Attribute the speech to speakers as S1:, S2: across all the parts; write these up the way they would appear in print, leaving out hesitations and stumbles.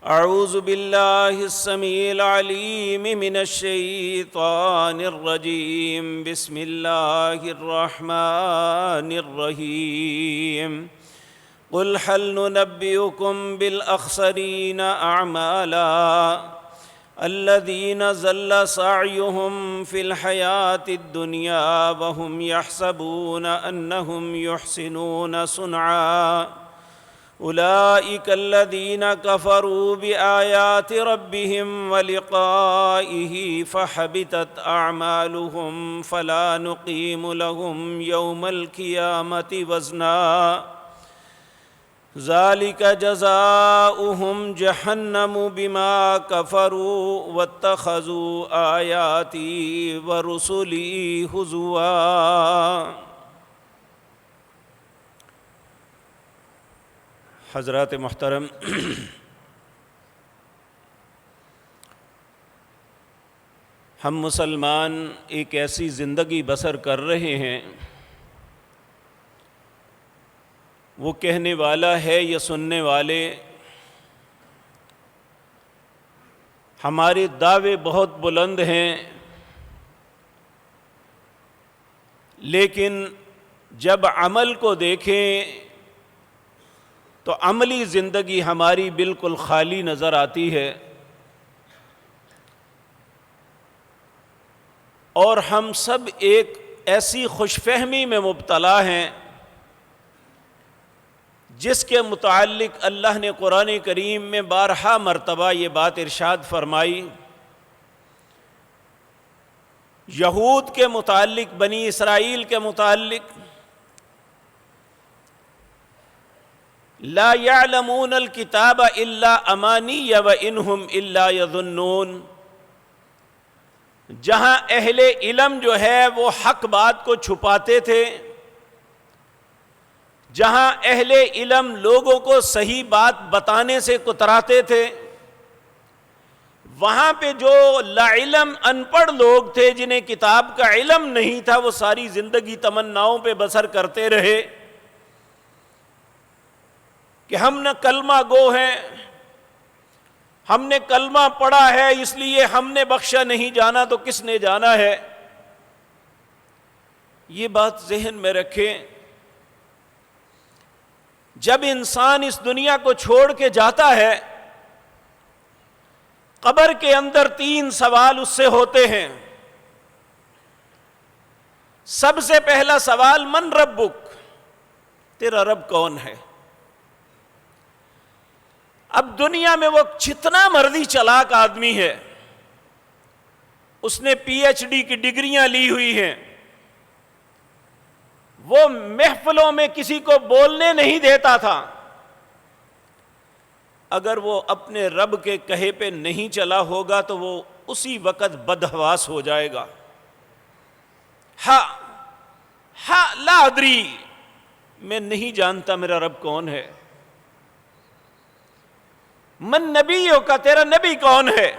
S1: اعوذ باللہ السمیع العلیم من الشیطان الرجیم بسم اللہ الرحمن الرحیم قل هل ننبئكم بالأخسرين أعمالا الذين ضل سعيهم في الحياة الدنيا وهم يحسبون أنهم يحسنون صنعا أولئك الذين كفروا بآيات ربهم ولقائه فحبطت أعمالهم فلا نقيم لهم يوم القيامة وزنا ذلك جزاؤهم جہنم بما كفروا واتخذوا آیاتی ورسلی ہزوا۔ حضرات محترم، ہم مسلمان ایک ایسی زندگی بسر کر رہے ہیں، وہ کہنے والا ہے یا سننے والے، ہمارے دعوے بہت بلند ہیں، لیکن جب عمل کو دیکھیں تو عملی زندگی ہماری بالکل خالی نظر آتی ہے، اور ہم سب ایک ایسی خوش فہمی میں مبتلا ہیں جس کے متعلق اللہ نے قرآن کریم میں بارہا مرتبہ یہ بات ارشاد فرمائی۔ یہود کے متعلق، بنی اسرائیل کے متعلق، لا يعلمون الکتاب الا امانی وانہم الا یظنون، جہاں اہل علم جو ہے وہ حق بات کو چھپاتے تھے، جہاں اہل علم لوگوں کو صحیح بات بتانے سے کتراتے تھے، وہاں پہ جو لا علم ان پڑھ لوگ تھے، جنہیں کتاب کا علم نہیں تھا، وہ ساری زندگی تمناؤں پہ بسر کرتے رہے کہ ہم نہ کلمہ گو ہیں، ہم نے کلمہ پڑھا ہے اس لیے ہم نے بخشا نہیں جانا تو کس نے جانا ہے۔ یہ بات ذہن میں رکھیں، جب انسان اس دنیا کو چھوڑ کے جاتا ہے، قبر کے اندر 3 سوال اس سے ہوتے ہیں۔ سب سے پہلا سوال، من ربک، تیرا رب کون ہے؟ اب دنیا میں وہ جتنا مرضی چلاک آدمی ہے، اس نے پی ایچ ڈی کی ڈگریاں لی ہوئی ہیں، وہ محفلوں میں کسی کو بولنے نہیں دیتا تھا، اگر وہ اپنے رب کے کہے پہ نہیں چلا ہوگا تو وہ اسی وقت بدحواس ہو جائے گا۔ لا ادری، میں نہیں جانتا میرا رب کون ہے۔ من نبیوں کا، تیرا نبی کون ہے؟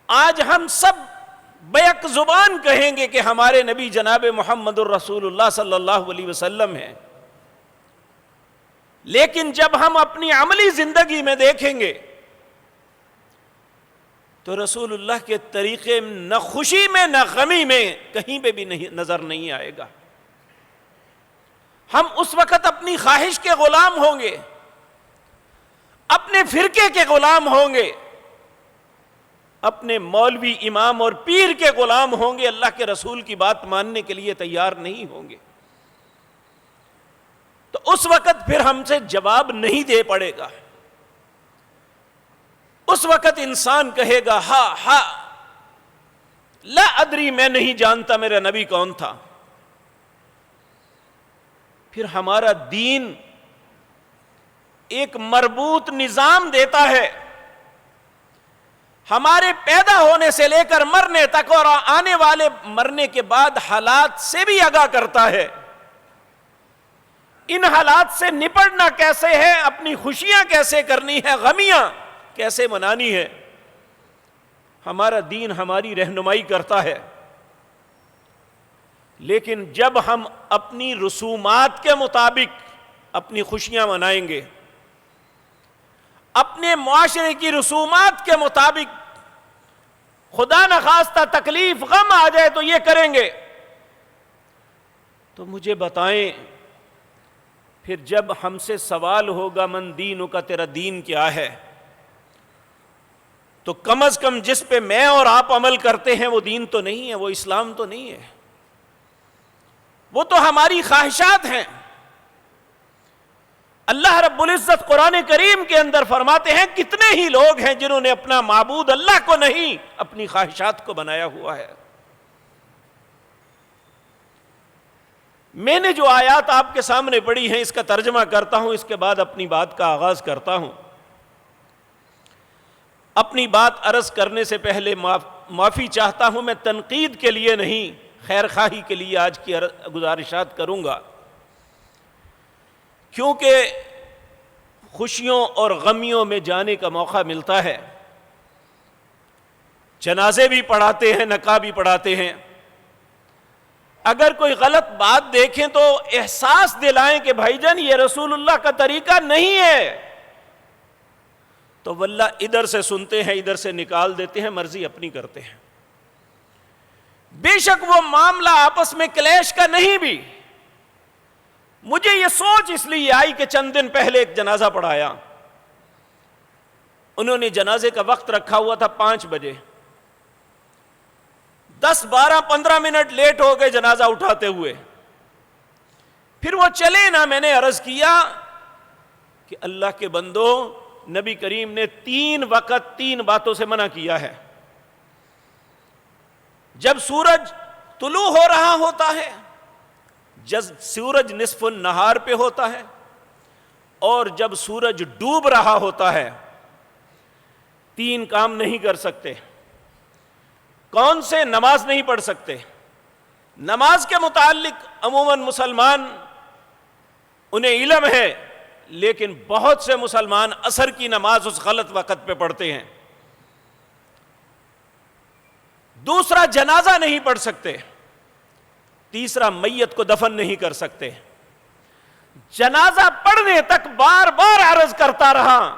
S1: آج ہم سب بیک زبان کہیں گے کہ ہمارے نبی جناب محمد الرسول اللہ صلی اللہ علیہ وسلم ہیں، لیکن جب ہم اپنی عملی زندگی میں دیکھیں گے تو رسول اللہ کے طریقے نہ خوشی میں نہ غمی میں کہیں پہ بھی نظر نہیں آئے گا۔ ہم اس وقت اپنی خواہش کے غلام ہوں گے، اپنے فرقے کے غلام ہوں گے، اپنے مولوی، امام اور پیر کے غلام ہوں گے، اللہ کے رسول کی بات ماننے کے لیے تیار نہیں ہوں گے۔ تو اس وقت پھر ہم سے جواب نہیں دے پڑے گا، اس وقت انسان کہے گا لا ادری، میں نہیں جانتا میرا نبی کون تھا۔ پھر ہمارا دین ایک مربوط نظام دیتا ہے، ہمارے پیدا ہونے سے لے کر مرنے تک اور آنے والے مرنے کے بعد حالات سے بھی آگاہ کرتا ہے۔ ان حالات سے نپٹنا کیسے ہے، اپنی خوشیاں کیسے کرنی ہے، غمیاں کیسے منانی ہے، ہمارا دین ہماری رہنمائی کرتا ہے۔ لیکن جب ہم اپنی رسومات کے مطابق اپنی خوشیاں منائیں گے، اپنے معاشرے کی رسومات کے مطابق خدا نخواستہ تکلیف غم آ جائے تو یہ کریں گے. تو مجھے بتائیں پھر جب ہم سے سوال ہوگا من دینوں کا، تیرا دین کیا ہے، تو کم از کم جس پہ میں اور آپ عمل کرتے ہیں وہ دین تو نہیں ہے، وہ اسلام تو نہیں ہے، وہ تو ہماری خواہشات ہیں. اللہ رب العزت قرآن کریم کے اندر فرماتے ہیں کتنے ہی لوگ ہیں جنہوں نے اپنا معبود اللہ کو نہیں اپنی خواہشات کو بنایا ہوا ہے. میں نے جو آیات آپ کے سامنے پڑھی ہیں اس کا ترجمہ کرتا ہوں، اس کے بعد اپنی بات کا آغاز کرتا ہوں. اپنی بات عرض کرنے سے پہلے معافی چاہتا ہوں، میں تنقید کے لیے نہیں خیر خواہی کے لیے آج کی گزارشات کروں گا، کیونکہ خوشیوں اور غمیوں میں جانے کا موقع ملتا ہے. جنازے بھی پڑھاتے ہیں، نکاح بھی پڑھاتے ہیں. اگر کوئی غلط بات دیکھیں تو احساس دلائیں کہ بھائی جان یہ رسول اللہ کا طریقہ نہیں ہے، تو واللہ ادھر سے سنتے ہیں ادھر سے نکال دیتے ہیں، مرضی اپنی کرتے ہیں. بے شک وہ معاملہ آپس میں کلیش کا نہیں بھی. مجھے یہ سوچ اس لیے آئی کہ چند دن پہلے ایک جنازہ پڑھایا، انہوں نے جنازے کا وقت رکھا ہوا تھا 5 بجے، 10 12 15 منٹ لیٹ ہو گئے جنازہ اٹھاتے ہوئے. پھر وہ چلے نا، میں نے عرض کیا کہ اللہ کے بندو، نبی کریم نے 3 وقت 3 باتوں سے منع کیا ہے. جب سورج طلوع ہو رہا ہوتا ہے، جب سورج نصف النہار پہ ہوتا ہے، اور جب سورج ڈوب رہا ہوتا ہے. 3 کام نہیں کر سکتے. کون سے؟ نماز نہیں پڑھ سکتے. نماز کے متعلق عموماً مسلمان انہیں علم ہے، لیکن بہت سے مسلمان عصر کی نماز اس غلط وقت پہ پڑھتے ہیں. دوسرا، جنازہ نہیں پڑھ سکتے. تیسرا، میت کو دفن نہیں کر سکتے. جنازہ پڑھنے تک بار بار عرض کرتا رہا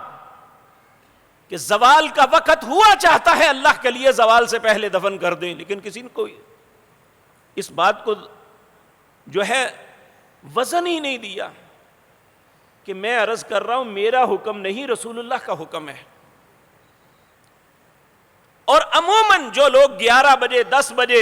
S1: کہ زوال کا وقت ہوا چاہتا ہے، اللہ کے لیے زوال سے پہلے دفن کر دیں، لیکن کسی نے کوئی اس بات کو جو ہے وزن ہی نہیں دیا کہ میں عرض کر رہا ہوں میرا حکم نہیں، رسول اللہ کا حکم ہے. اور عموماً جو لوگ 11 بجے 10 بجے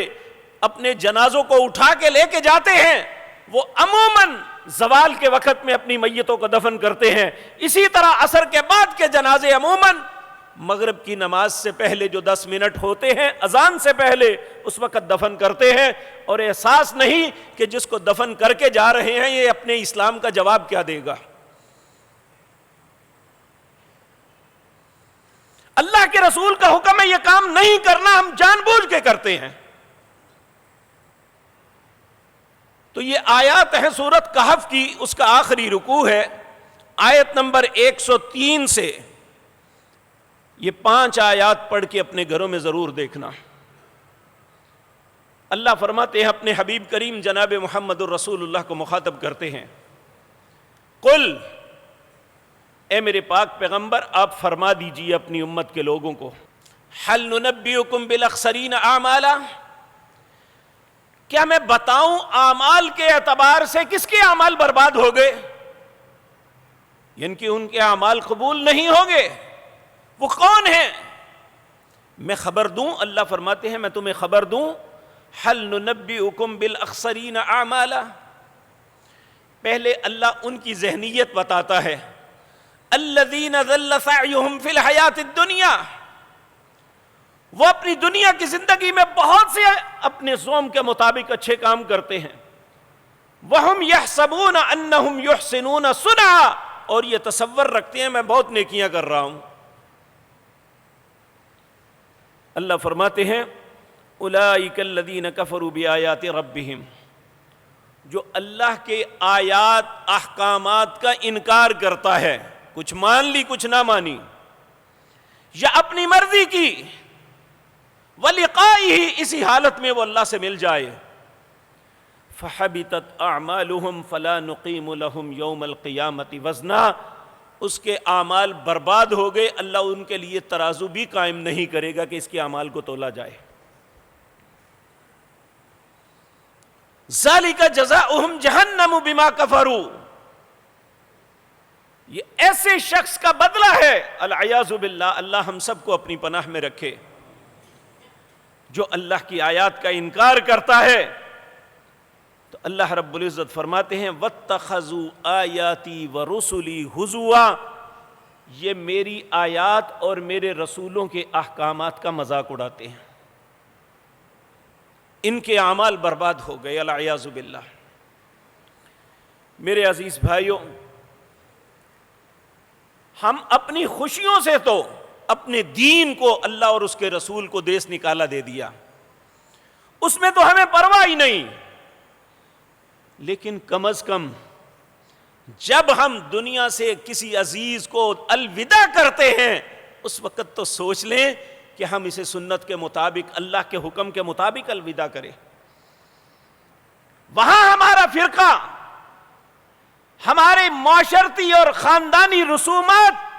S1: اپنے جنازوں کو اٹھا کے لے کے جاتے ہیں، وہ عموماً زوال کے وقت میں اپنی میتوں کو دفن کرتے ہیں. اسی طرح عصر کے بعد کے جنازے عموماً مغرب کی نماز سے پہلے جو 10 منٹ ہوتے ہیں، اذان سے پہلے، اس وقت دفن کرتے ہیں. اور احساس نہیں کہ جس کو دفن کر کے جا رہے ہیں یہ اپنے اسلام کا جواب کیا دے گا. اللہ کے رسول کا حکم ہے یہ کام نہیں کرنا، ہم جان بوجھ کے کرتے ہیں. تو یہ آیات ہے سورت کہف کی، اس کا آخری رکوع ہے، آیت نمبر 103 سے. یہ 5 آیات پڑھ کے اپنے گھروں میں ضرور دیکھنا. اللہ فرماتے ہیں اپنے حبیب کریم جناب محمد الرسول اللہ کو مخاطب کرتے ہیں، قل، اے میرے پاک پیغمبر آپ فرما دیجئے اپنی امت کے لوگوں کو، حل ننبئکم بالاخسرین اعمالا، کیا میں بتاؤں اعمال کے اعتبار سے کس کے اعمال برباد ہو گئے، یعنی کہ ان کے اعمال قبول نہیں ہوں گے. وہ کون ہیں؟ میں خبر دوں. اللہ فرماتے ہیں میں تمہیں خبر دوں، حل ننبئکم بالاخسرین اعمالا. پہلے اللہ ان کی ذہنیت بتاتا ہے، الذین ضل سعیہم فی الحیات الدنیا، وہ اپنی دنیا کی زندگی میں بہت سے اپنے زوم کے مطابق اچھے کام کرتے ہیں، وہم یحسبون انہم یحسنون صنعا، اور یہ تصور رکھتے ہیں میں بہت نیکیاں کر رہا ہوں. اللہ فرماتے ہیں اولئک الذین کفروا بآیات ربہم، جو اللہ کے آیات احکامات کا انکار کرتا ہے، کچھ مان لی کچھ نہ مانی، یا اپنی مرضی کی، وَلِقَائِهِ، اسی حالت میں وہ اللہ سے مل جائے، فَحَبِطَتْ أَعْمَالُهُمْ فَلَا نُقِيمُ لَهُمْ يَوْمَ الْقِيَامَةِ وَزْنًا، اس کے اعمال برباد ہو گئے، اللہ ان کے لیے ترازو بھی قائم نہیں کرے گا کہ اس کے اعمال کو تولا جائے۔ ذالک جزاؤہم جہنم بما کفروا، یہ ایسے شخص کا بدلہ ہے، العیاذ باللہ، اللہ ہم سب کو اپنی پناہ میں رکھے، جو اللہ کی آیات کا انکار کرتا ہے۔ تو اللہ رب العزت فرماتے ہیں وَاتَّخَذُوا آیَاتِي وَرُسُلِي هُزُوًا، یہ میری آیات اور میرے رسولوں کے احکامات کا مذاق اڑاتے ہیں، ان کے اعمال برباد ہو گئے، العیاذ باللہ۔ میرے عزیز بھائیوں، ہم اپنی خوشیوں سے تو اپنے دین کو، اللہ اور اس کے رسول کو دیس نکالا دے دیا، اس میں تو ہمیں پرواہ ہی نہیں، لیکن کم از کم جب ہم دنیا سے کسی عزیز کو الوداع کرتے ہیں اس وقت تو سوچ لیں کہ ہم اسے سنت کے مطابق، اللہ کے حکم کے مطابق الوداع کریں۔ وہاں ہمارا فرقہ، ہمارے معاشرتی اور خاندانی رسومات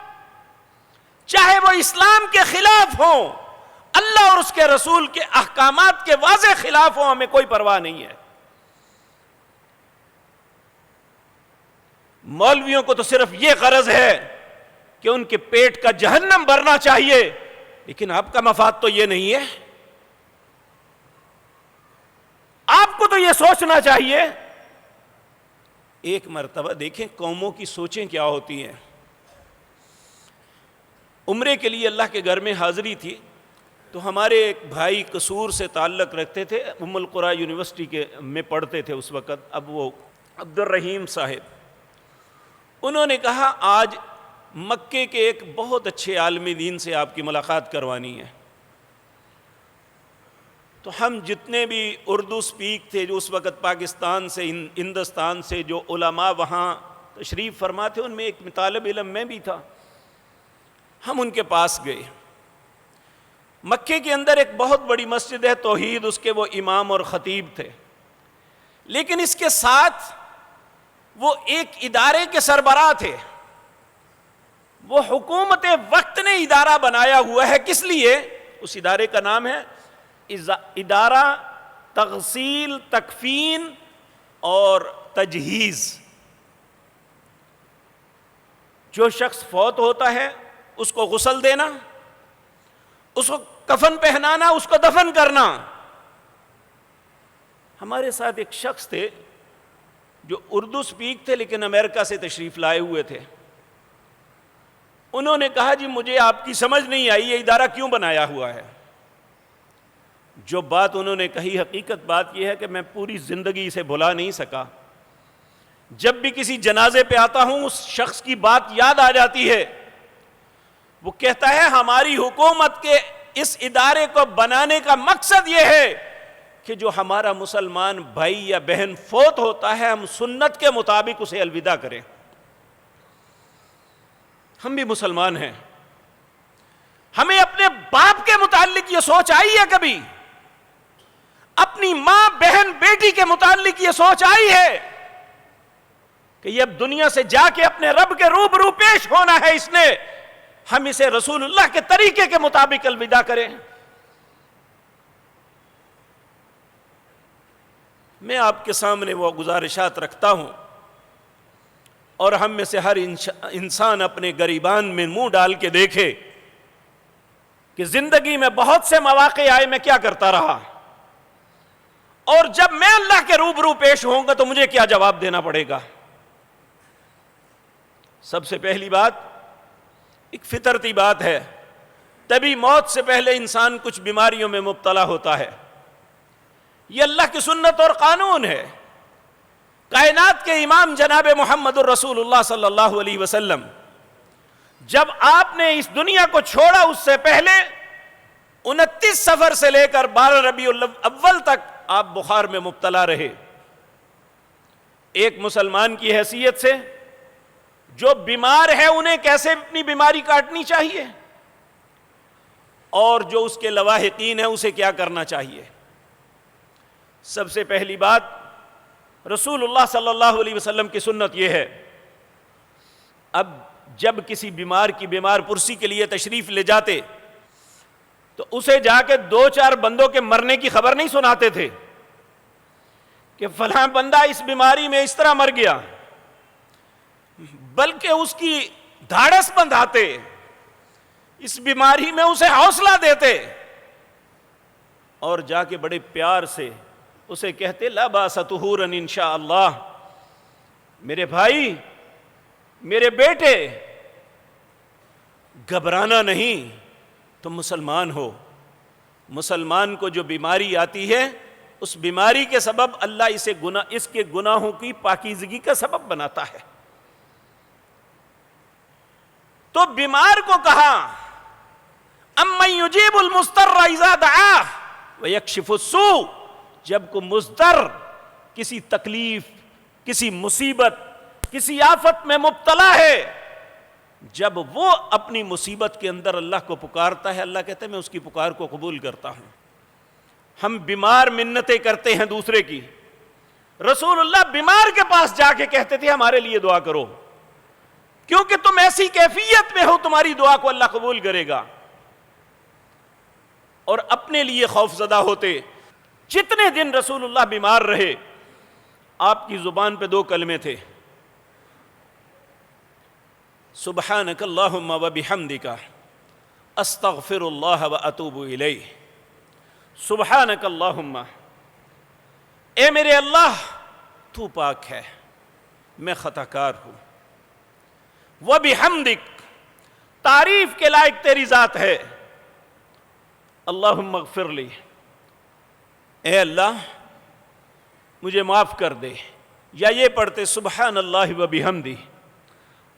S1: چاہے وہ اسلام کے خلاف ہوں، اللہ اور اس کے رسول کے احکامات کے واضح خلاف ہوں، ہمیں کوئی پرواہ نہیں ہے۔ مولویوں کو تو صرف یہ غرض ہے کہ ان کے پیٹ کا جہنم بھرنا چاہیے، لیکن آپ کا مفاد تو یہ نہیں ہے۔ آپ کو تو یہ سوچنا چاہیے، ایک مرتبہ دیکھیں قوموں کی سوچیں کیا ہوتی ہیں۔ عمرے کے لیے اللہ کے گھر میں حاضری تھی، تو ہمارے ایک بھائی قصور سے تعلق رکھتے تھے، ام القریٰ یونیورسٹی کے میں پڑھتے تھے اس وقت، اب وہ عبد الرحیم صاحب، انہوں نے کہا آج مکے کے ایک بہت اچھے عالم دین سے آپ کی ملاقات کروانی ہے۔ تو ہم جتنے بھی اردو سپیک تھے، جو اس وقت پاکستان سے، ہندوستان سے جو علماء وہاں تشریف فرما تھے، ان میں ایک طالب علم میں بھی تھا، ہم ان کے پاس گئے۔ مکے کے اندر ایک بہت بڑی مسجد ہے توحید، اس کے وہ امام اور خطیب تھے، لیکن اس کے ساتھ وہ ایک ادارے کے سربراہ تھے۔ وہ حکومت وقت نے ادارہ بنایا ہوا ہے، کس لیے؟ اس ادارے کا نام ہے ادارہ تغسیل، تکفین اور تجہیز۔ جو شخص فوت ہوتا ہے اس کو غسل دینا، اس کو کفن پہنانا، اس کو دفن کرنا۔ ہمارے ساتھ ایک شخص تھے جو اردو سپیک تھے لیکن امریکہ سے تشریف لائے ہوئے تھے۔ انہوں نے کہا جی مجھے آپ کی سمجھ نہیں آئی، یہ ادارہ کیوں بنایا ہوا ہے؟ جو بات انہوں نے کہی، حقیقت بات یہ ہے کہ میں پوری زندگی اسے بھلا نہیں سکا۔ جب بھی کسی جنازے پہ آتا ہوں اس شخص کی بات یاد آ جاتی ہے۔ وہ کہتا ہے ہماری حکومت کے اس ادارے کو بنانے کا مقصد یہ ہے کہ جو ہمارا مسلمان بھائی یا بہن فوت ہوتا ہے ہم سنت کے مطابق اسے الوداع کریں۔ ہم بھی مسلمان ہیں، ہمیں اپنے باپ کے متعلق یہ سوچ آئی ہے کبھی؟ اپنی ماں، بہن، بیٹی کے متعلق یہ سوچ آئی ہے کہ یہ اب دنیا سے جا کے اپنے رب کے روبرو پیش ہونا ہے، اس نے ہم اسے رسول اللہ کے طریقے کے مطابق الوداع کریں؟ میں آپ کے سامنے وہ گزارشات رکھتا ہوں، اور ہم میں سے ہر انسان اپنے گریبان میں منہ ڈال کے دیکھے کہ زندگی میں بہت سے مواقع آئے میں کیا کرتا رہا، اور جب میں اللہ کے روبرو پیش ہوں گا تو مجھے کیا جواب دینا پڑے گا۔ سب سے پہلی بات ایک فطرتی بات ہے، تبھی موت سے پہلے انسان کچھ بیماریوں میں مبتلا ہوتا ہے، یہ اللہ کی سنت اور قانون ہے۔ کائنات کے امام جناب محمد الرسول اللہ صلی اللہ علیہ وسلم جب آپ نے اس دنیا کو چھوڑا اس سے پہلے 29 سفر سے لے کر 12 ربیع الاول تک آپ بخار میں مبتلا رہے۔ ایک مسلمان کی حیثیت سے جو بیمار ہے انہیں کیسے اپنی بیماری کاٹنی چاہیے، اور جو اس کے لواحقین ہیں اسے کیا کرنا چاہیے۔ سب سے پہلی بات رسول اللہ صلی اللہ علیہ وسلم کی سنت یہ ہے، اب جب کسی بیمار کی بیمار پرسی کے لیے تشریف لے جاتے تو اسے جا کے 2-4 بندوں کے مرنے کی خبر نہیں سناتے تھے کہ فلاں بندہ اس بیماری میں اس طرح مر گیا، بلکہ اس کی دھاڑس بندھاتے، اس بیماری میں اسے حوصلہ دیتے اور جا کے بڑے پیار سے اسے کہتے لا باس طہورا انشاءاللہ، میرے بھائی، میرے بیٹے، گھبرانا نہیں، تم مسلمان ہو، مسلمان کو جو بیماری آتی ہے اس بیماری کے سبب اللہ اس کے گناہوں کی پاکیزگی کا سبب بناتا ہے۔ تو بیمار کو کہا امن یجیب المضطر اذا دعاہ ویکشف السوء، جب کو مضطر کسی تکلیف، کسی مصیبت، کسی آفت میں مبتلا ہے، جب وہ اپنی مصیبت کے اندر اللہ کو پکارتا ہے، اللہ کہتا ہے میں اس کی پکار کو قبول کرتا ہوں۔ ہم بیمار منتیں کرتے ہیں دوسرے کی، رسول اللہ بیمار کے پاس جا کے کہتے تھے ہمارے لیے دعا کرو، کیونکہ تم ایسی کیفیت میں ہو تمہاری دعا کو اللہ قبول کرے گا۔ اور اپنے لیے خوف زدہ ہوتے۔ جتنے دن رسول اللہ بیمار رہے آپ کی زبان پہ 2 کلمے تھے، سبحانک اللہم و بحمدک استغفر اللہ و اتوب الیہ۔ سبحانک اللہم، اے میرے اللہ تو پاک ہے، میں خطا کار ہوں، و بحمدک، تعریف کے لائق تیری ذات ہے، اللہم اغفر لی، اے اللہ مجھے معاف کر دے۔ یا یہ پڑھتے سبحان اللہ و بحمدہ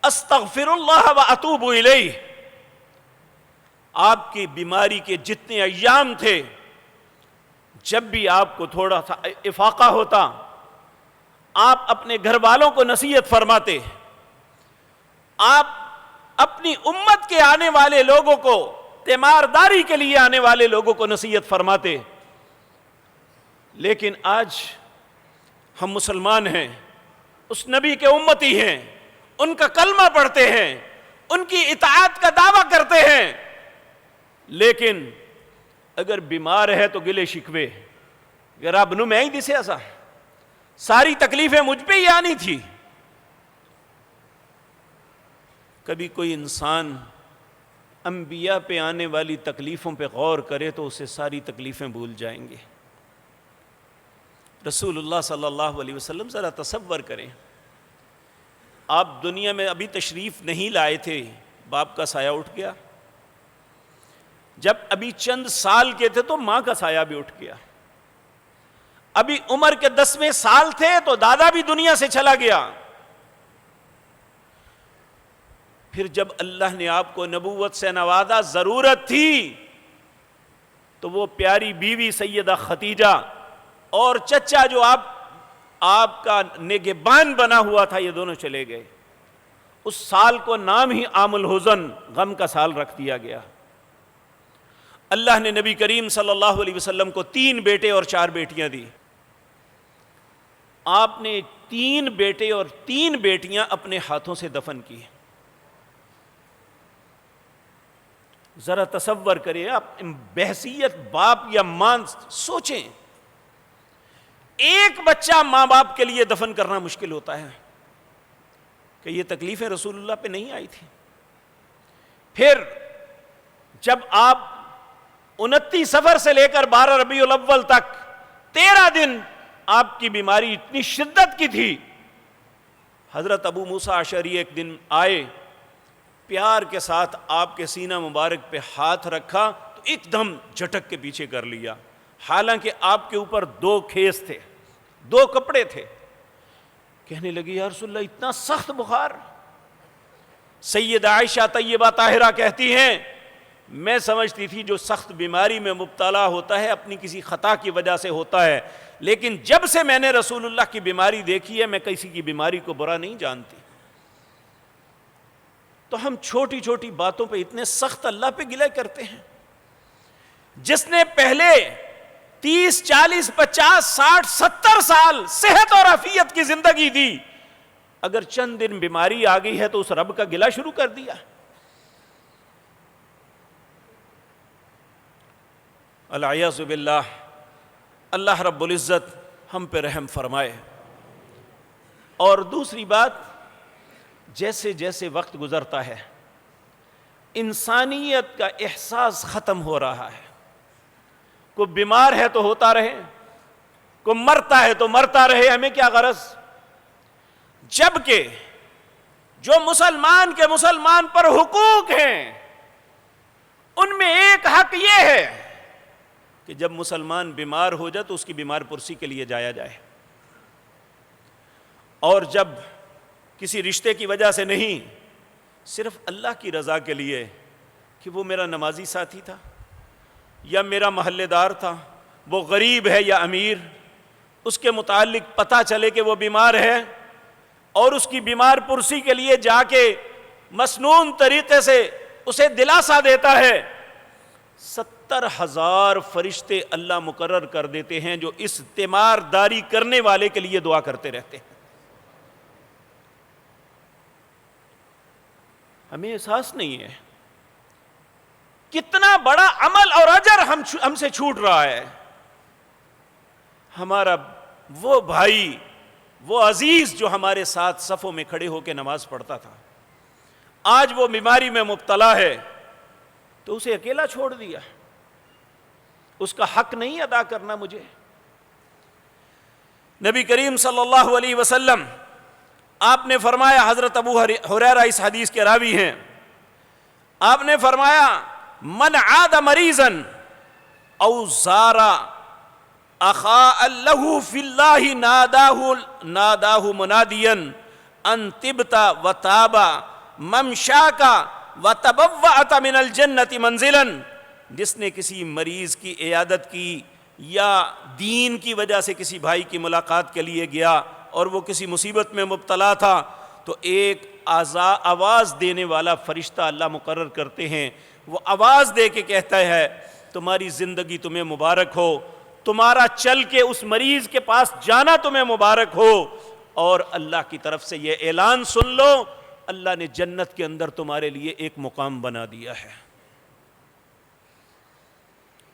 S1: استغفر اللہ و اتوب الیہ۔ آپ کی بیماری کے جتنے ایام تھے، جب بھی آپ کو تھوڑا سا افاقہ ہوتا، آپ اپنے گھر والوں کو نصیحت فرماتے، آپ اپنی امت کے آنے والے لوگوں کو، تیمارداری کے لیے آنے والے لوگوں کو نصیحت فرماتے۔ لیکن آج ہم مسلمان ہیں، اس نبی کے امتی ہیں، ان کا کلمہ پڑھتے ہیں، ان کی اطاعت کا دعویٰ کرتے ہیں، لیکن اگر بیمار ہے تو گلے شکوے، رب نو میں ہی دسیا سا، ساری تکلیفیں مجھ پہ ہی آنی تھی۔ کبھی کوئی انسان انبیاء پہ آنے والی تکلیفوں پہ غور کرے تو اسے ساری تکلیفیں بھول جائیں گے۔ رسول اللہ صلی اللہ علیہ وسلم ذرا تصور کریں، آپ دنیا میں ابھی تشریف نہیں لائے تھے، باپ کا سایہ اٹھ گیا، جب ابھی چند سال کے تھے تو ماں کا سایہ بھی اٹھ گیا، ابھی عمر کے 10ویں سال تھے تو دادا بھی دنیا سے چلا گیا، پھر جب اللہ نے آپ کو نبوت سے نوازا، ضرورت تھی تو وہ پیاری بیوی سیدہ خدیجہ اور چچا جو آپ کا نگہبان بنا ہوا تھا، یہ دونوں چلے گئے۔ اس سال کو نام ہی عام الحزن، غم کا سال رکھ دیا گیا۔ اللہ نے نبی کریم صلی اللہ علیہ وسلم کو 3 بیٹے اور 4 بیٹیاں دی۔ آپ نے 3 بیٹے اور 3 بیٹیاں اپنے ہاتھوں سے دفن کی۔ ذرا تصور کریں، آپ بحیثیت باپ یا ماں سوچیں، ایک بچہ ماں باپ کے لیے دفن کرنا مشکل ہوتا ہے، کہ یہ تکلیفیں رسول اللہ پہ نہیں آئی تھی۔ پھر جب آپ 29 صفر سے لے کر 12 ربیع الاول تک 13 دن آپ کی بیماری اتنی شدت کی تھی، حضرت ابو موسیٰ اشعری ایک دن آئے، پیار کے ساتھ آپ کے سینہ مبارک پہ ہاتھ رکھا تو ایک دم جھٹک کے پیچھے کر لیا، حالانکہ آپ کے اوپر 2 کھیس تھے، 2 کپڑے تھے۔ کہنے لگی یا رسول اللہ اتنا سخت بخار؟ سیدہ عائشہ طیبہ طاہرہ کہتی ہیں میں سمجھتی تھی جو سخت بیماری میں مبتلا ہوتا ہے اپنی کسی خطا کی وجہ سے ہوتا ہے، لیکن جب سے میں نے رسول اللہ کی بیماری دیکھی ہے میں کسی کی بیماری کو برا نہیں جانتی۔ تو ہم چھوٹی چھوٹی باتوں پہ اتنے سخت اللہ پہ گلہ کرتے ہیں۔ جس نے پہلے 30 40 50 60 70 سال صحت اور عافیت کی زندگی دی، اگر چند دن بیماری آ گئی ہے تو اس رب کا گلہ شروع کر دیا. العیاذ باللہ. اللہ رب العزت ہم پہ رحم فرمائے. اور دوسری بات، جیسے جیسے وقت گزرتا ہے انسانیت کا احساس ختم ہو رہا ہے. کوئی بیمار ہے تو ہوتا رہے، کوئی مرتا ہے تو مرتا رہے، ہمیں کیا غرض؟ جبکہ جو مسلمان پر حقوق ہیں ان میں ایک حق یہ ہے کہ جب مسلمان بیمار ہو جائے تو اس کی بیمار پرسی کے لیے جایا جائے، اور جب کسی رشتے کی وجہ سے نہیں، صرف اللہ کی رضا کے لیے کہ وہ میرا نمازی ساتھی تھا یا میرا محلے دار تھا، وہ غریب ہے یا امیر، اس کے متعلق پتہ چلے کہ وہ بیمار ہے اور اس کی بیمار پرسی کے لیے جا کے مسنون طریقے سے اسے دلاسا دیتا ہے. 70,000 فرشتے اللہ مقرر کر دیتے ہیں جو اس تیمارداری کرنے والے کے لیے دعا کرتے رہتے ہیں. ہمیں احساس نہیں ہے کتنا بڑا عمل اور اجر ہم سے چھوٹ رہا ہے. ہمارا وہ بھائی، وہ عزیز جو ہمارے ساتھ صفوں میں کھڑے ہو کے نماز پڑھتا تھا، آج وہ بیماری میں مبتلا ہے تو اسے اکیلا چھوڑ دیا. اس کا حق نہیں ادا کرنا مجھے. نبی کریم صلی اللہ علیہ وسلم آپ نے فرمایا، حضرت ابو ہریرہ اس حدیث کے راوی ہیں، آپ نے فرمایا من عاد مریضا او زار اخا له فی اللہ ناداہ منادیا ان طبت وتاب ممشاک وتبوأت من الجنۃ منزلا. جس نے کسی مریض کی عیادت کی یا دین کی وجہ سے کسی بھائی کی ملاقات کے لیے گیا اور وہ کسی مصیبت میں مبتلا تھا تو ایک آواز دینے والا فرشتہ اللہ مقرر کرتے ہیں. وہ آواز دے کے کہتا ہے تمہاری زندگی تمہیں مبارک ہو، تمہارا چل کے اس مریض کے پاس جانا تمہیں مبارک ہو، اور اللہ کی طرف سے یہ اعلان سن لو اللہ نے جنت کے اندر تمہارے لیے ایک مقام بنا دیا ہے.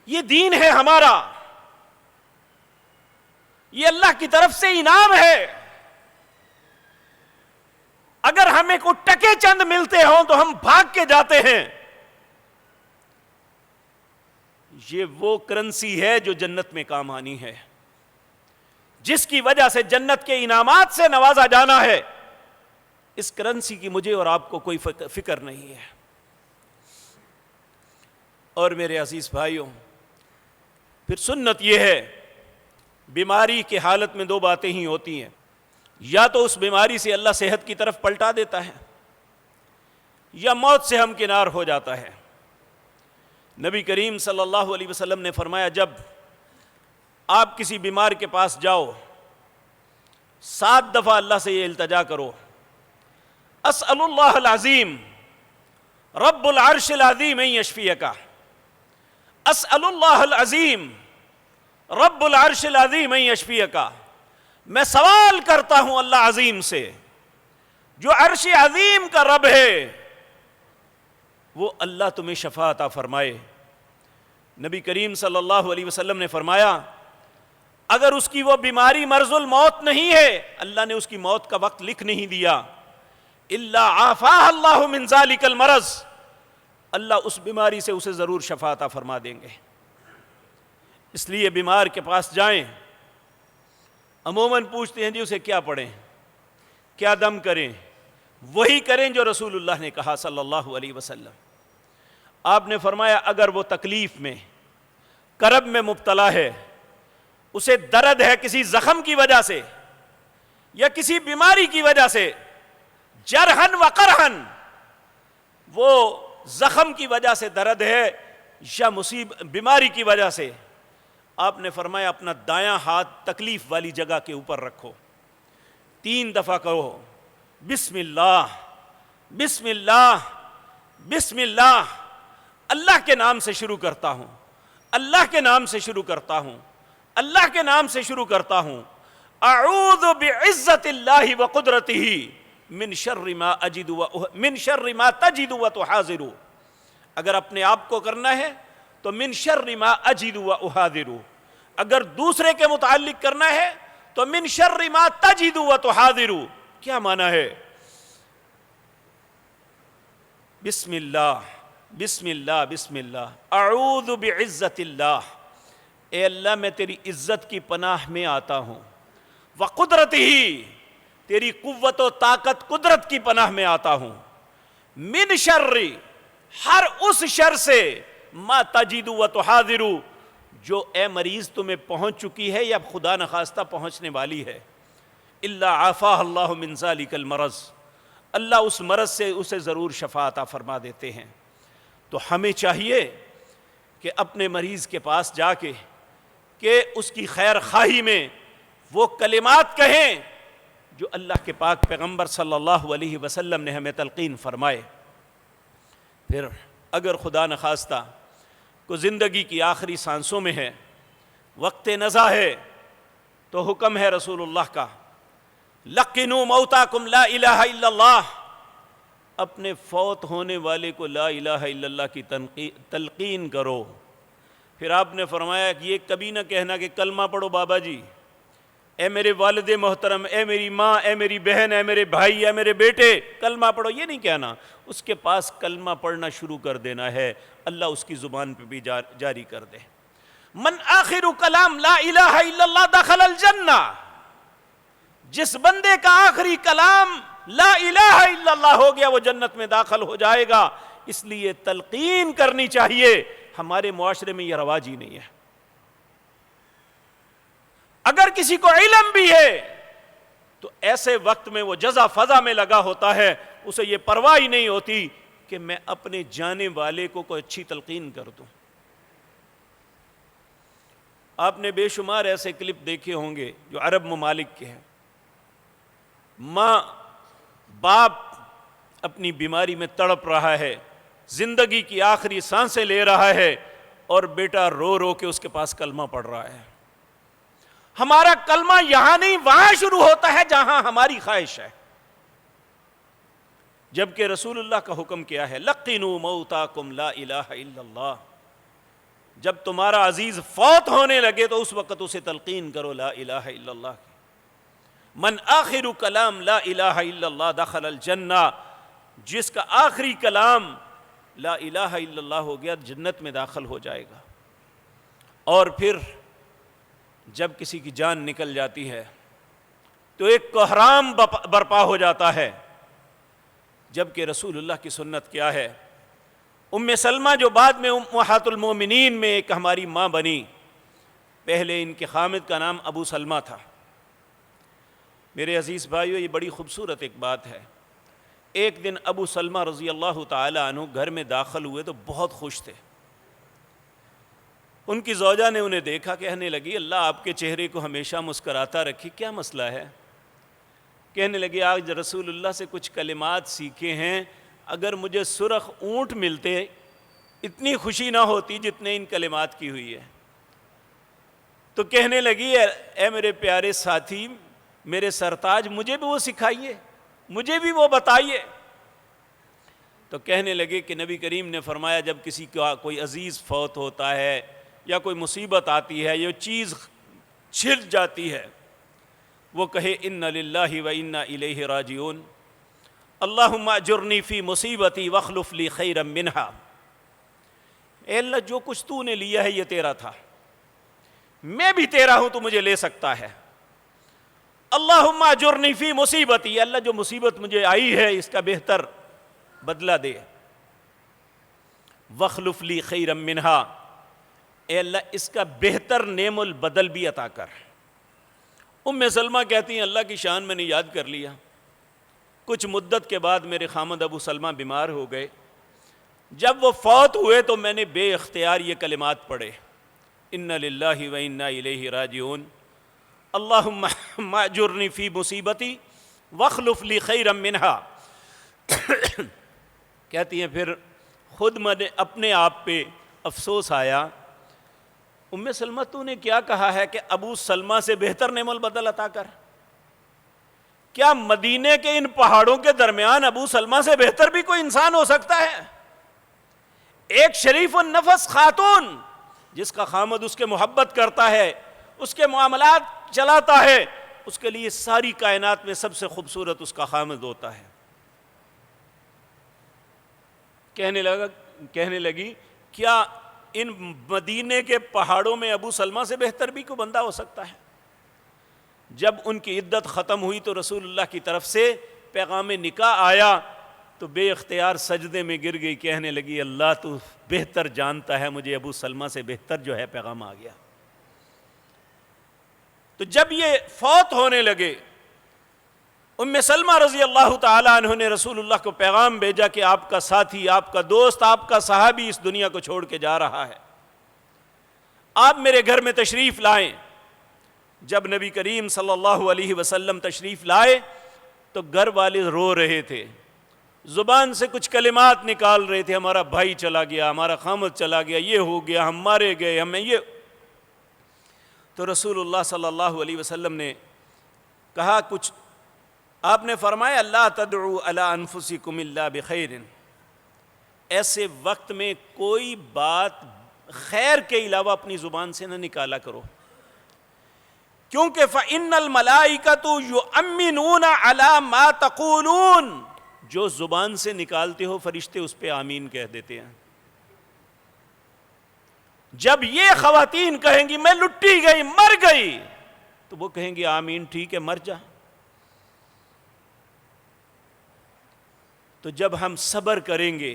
S1: یہ دین ہے ہمارا، یہ اللہ کی طرف سے انعام ہے. اگر ہمیں کوئی ٹکے چند ملتے ہوں تو ہم بھاگ کے جاتے ہیں. یہ وہ کرنسی ہے جو جنت میں کام آنی ہے، جس کی وجہ سے جنت کے انعامات سے نوازا جانا ہے. اس کرنسی کی مجھے اور آپ کو کوئی فکر نہیں ہے. اور میرے عزیز بھائیوں، پھر سنت یہ ہے بیماری کی حالت میں 2 باتیں ہی ہوتی ہیں. یا تو اس بیماری سے اللہ صحت کی طرف پلٹا دیتا ہے یا موت سے ہمکنار ہو جاتا ہے. نبی کریم صلی اللہ علیہ وسلم نے فرمایا جب آپ کسی بیمار کے پاس جاؤ 7 دفعہ اللہ سے یہ التجا کرو، اسأل اللہ العظیم رب العرش العظیم ان یشفیک، اسأل اللہ العظیم رب العرش العظیم ان یشفیک. میں سوال کرتا ہوں اللہ عظیم سے جو عرش عظیم کا رب ہے وہ اللہ تمہیں شفا عطا فرمائے. نبی کریم صلی اللہ علیہ وسلم نے فرمایا اگر اس کی وہ بیماری مرض الموت نہیں ہے، اللہ نے اس کی موت کا وقت لکھ نہیں دیا، الا عافاہ اللہ من ذالک المرض، اللہ اس بیماری سے اسے ضرور شفا عطا فرما دیں گے. اس لیے بیمار کے پاس جائیں، عموماً پوچھتے ہیں جی اسے کیا پڑھیں، کیا دم کریں، وہی کریں جو رسول اللہ نے کہا صلی اللہ علیہ وسلم. آپ نے فرمایا اگر وہ تکلیف میں، کرب میں مبتلا ہے، اسے درد ہے کسی زخم کی وجہ سے یا کسی بیماری کی وجہ سے، جرحن و قرحن، وہ زخم کی وجہ سے درد ہے یا بیماری کی وجہ سے، آپ نے فرمایا اپنا دایاں ہاتھ تکلیف والی جگہ کے اوپر رکھو، 3 دفعہ کہو بسم اللہ بسم اللہ بسم اللہ، اللہ کے نام سے شروع کرتا ہوں، اللہ کے نام سے شروع کرتا ہوں، اللہ کے نام سے شروع کرتا ہوں. اعوذ بعزت اللہ وقدرتہ من شر ما اجد من شر ما تجد وتحاذر، اگر اپنے آپ کو کرنا ہے تو من شر ما اجد واحاذر، اگر دوسرے کے متعلق کرنا ہے تو من شر ما تجد وتحاذر۔ کیا معنی ہے؟ بسم اللہ بسم اللہ بسم اللہ، اعوذ بعزت اللہ، اے اللہ میں تیری عزت کی پناہ میں آتا ہوں، وقدرتہ، تیری قوت و طاقت قدرت کی پناہ میں آتا ہوں، من شر، ہر اس شر سے، ما تجد و تحاذر، جو اے مریض تمہیں پہنچ چکی ہے یا خدا نخواستہ پہنچنے والی ہے، الا عافاہ اللہ من ذلک المرض، اللہ اس مرض سے اسے ضرور شفا عطا فرما دیتے ہیں۔ تو ہمیں چاہیے کہ اپنے مریض کے پاس جا کے کہ اس کی خیر خواہی میں وہ کلمات کہیں جو اللہ کے پاک پیغمبر صلی اللہ علیہ وسلم نے ہمیں تلقین فرمائے۔ پھر اگر خدا نخواستہ کو زندگی کی آخری سانسوں میں ہے، وقت نزا ہے، تو حکم ہے رسول اللہ کا، لقنوا موتاکم لا الہ الا اللہ، اپنے فوت ہونے والے کو لا الہ الا اللہ کی تلقین کرو۔ پھر آپ نے فرمایا کہ یہ کبھی نہ کہنا کہ کلمہ پڑھو بابا جی، اے میرے والد محترم، اے میری ماں، اے میری بہن، اے میرے بھائی، اے میرے بیٹے، کلمہ پڑھو، یہ نہیں کہنا، اس کے پاس کلمہ پڑھنا شروع کر دینا ہے، اللہ اس کی زبان پہ بھی جاری کر دے۔ من آخر کلام لا الہ الا اللہ دخل الجنہ، جس بندے کا آخری کلام لا الہ الا اللہ ہو گیا وہ جنت میں داخل ہو جائے گا۔ اس لیے تلقین کرنی چاہیے، ہمارے معاشرے میں یہ رواج ہی نہیں ہے۔ اگر کسی کو علم بھی ہے تو ایسے وقت میں وہ جزا فضا میں لگا ہوتا ہے، اسے یہ پرواہ ہی نہیں ہوتی کہ میں اپنے جانے والے کو کوئی اچھی تلقین کر دوں۔ آپ نے بے شمار ایسے کلپ دیکھے ہوں گے جو عرب ممالک کے ہیں، ماں باپ اپنی بیماری میں تڑپ رہا ہے، زندگی کی آخری سانسیں لے رہا ہے، اور بیٹا رو رو کے اس کے پاس کلمہ پڑھ رہا ہے۔ ہمارا کلمہ یہاں نہیں وہاں شروع ہوتا ہے جہاں ہماری خواہش ہے، جبکہ رسول اللہ کا حکم کیا ہے، لقنوا موتاکم لا الہ الا اللہ، جب تمہارا عزیز فوت ہونے لگے تو اس وقت اسے تلقین کرو لا الہ الا اللہ کی۔ من آخر کلام لا الہ الا اللہ دخل الجنہ، جس کا آخری کلام لا الہ الا اللہ ہو گیا جنت میں داخل ہو جائے گا۔ اور پھر جب کسی کی جان نکل جاتی ہے تو ایک کوہرام برپا ہو جاتا ہے، جبکہ رسول اللہ کی سنت کیا ہے؟ ام سلمہ جو بعد میں امہات المومنین میں ایک ہماری ماں بنی، پہلے ان کے خامد کا نام ابو سلمہ تھا۔ میرے عزیز بھائیو، یہ بڑی خوبصورت ایک بات ہے۔ ایک دن ابو سلمہ رضی اللہ تعالی عنہ گھر میں داخل ہوئے تو بہت خوش تھے۔ ان کی زوجہ نے انہیں دیکھا، کہنے لگی اللہ آپ کے چہرے کو ہمیشہ مسکراتا رکھی، کیا مسئلہ ہے؟ کہنے لگے آج رسول اللہ سے کچھ کلمات سیکھے ہیں، اگر مجھے سرخ اونٹ ملتے اتنی خوشی نہ ہوتی جتنے ان کلمات کی ہوئی ہے۔ تو کہنے لگی اے میرے پیارے ساتھی، میرے سرتاج، مجھے بھی وہ سکھائیے، مجھے بھی وہ بتائیے۔ تو کہنے لگے کہ نبی کریم نے فرمایا جب کسی کا کوئی عزیز فوت ہوتا ہے یا کوئی مصیبت آتی ہے، یہ چیز چھن جاتی ہے، وہ کہے انا للہ و انا الیہ راجعون، اللہم اجرنی فی مصیبتی واخلف لی خیرا منہا، اے اللہ جو کچھ تو نے لیا ہے یہ تیرا تھا، میں بھی تیرا ہوں، تو مجھے لے سکتا ہے۔ اللہم اجرنی فی مصیبتی، اللہ جو مصیبت مجھے آئی ہے اس کا بہتر بدلہ دے۔ واخلف لی خیرا منہا، اے اللہ اس کا بہتر نعم البدل بھی عطا کر۔ ام سلمہ کہتی ہیں اللہ کی شان میں نے یاد کر لیا۔ کچھ مدت کے بعد میرے خامد ابو سلمہ بیمار ہو گئے، جب وہ فوت ہوئے تو میں نے بے اختیار یہ کلمات پڑھے، انا للہ و انا الیہ راجعون، اللہم اجرنی فی مصیبتی واخلف لی خیرا منہا۔ کہتی ہیں پھر خود میں اپنے آپ پہ افسوس آیا، ام سلمہ تو نے کیا کہا ہے کہ ابو سلمہ سے بہتر نعم البدل عطا کر؟ کیا مدینے کے ان پہاڑوں کے درمیان ابو سلمہ سے بہتر بھی کوئی انسان ہو سکتا ہے؟ ایک شریف النفس خاتون جس کا خامد اس کے محبت کرتا ہے، اس کے معاملات چلاتا ہے، اس کے لیے ساری کائنات میں سب سے خوبصورت اس کا خامد ہوتا ہے۔ کہنے لگی کیا ان مدینے کے پہاڑوں میں ابو سلمہ سے بہتر بھی کوئی بندہ ہو سکتا ہے؟ جب ان کی عدت ختم ہوئی تو رسول اللہ کی طرف سے پیغام نکاح آیا تو بے اختیار سجدے میں گر گئی، کہنے لگی اللہ تو بہتر جانتا ہے، مجھے ابو سلمہ سے بہتر جو ہے پیغام آ گیا۔ تو جب یہ فوت ہونے لگے، ام سلمہ رضی اللہ تعالی عنہ نے رسول اللہ کو پیغام بھیجا کہ آپ کا ساتھی، آپ کا دوست، آپ کا صحابی اس دنیا کو چھوڑ کے جا رہا ہے، آپ میرے گھر میں تشریف لائیں۔ جب نبی کریم صلی اللہ علیہ وسلم تشریف لائے تو گھر والے رو رہے تھے، زبان سے کچھ کلمات نکال رہے تھے، ہمارا بھائی چلا گیا، ہمارا خامد چلا گیا، یہ ہو گیا، ہم مارے گئے، ہمیں یہ۔ تو رسول اللہ صلی اللہ علیہ وسلم نے کہا کچھ، آپ نے فرمایا اللہ تدعوا علی انفسکم الا بخیر، ایسے وقت میں کوئی بات خیر کے علاوہ اپنی زبان سے نہ نکالا کرو، کیونکہ فإن الملائکۃ یؤمنون علی ما تقولون، جو زبان سے نکالتے ہو فرشتے اس پہ آمین کہہ دیتے ہیں۔ جب یہ خواتین کہیں گی میں لٹی گئی، مر گئی، تو وہ کہیں گی آمین، ٹھیک ہے مر جا۔ تو جب ہم صبر کریں گے،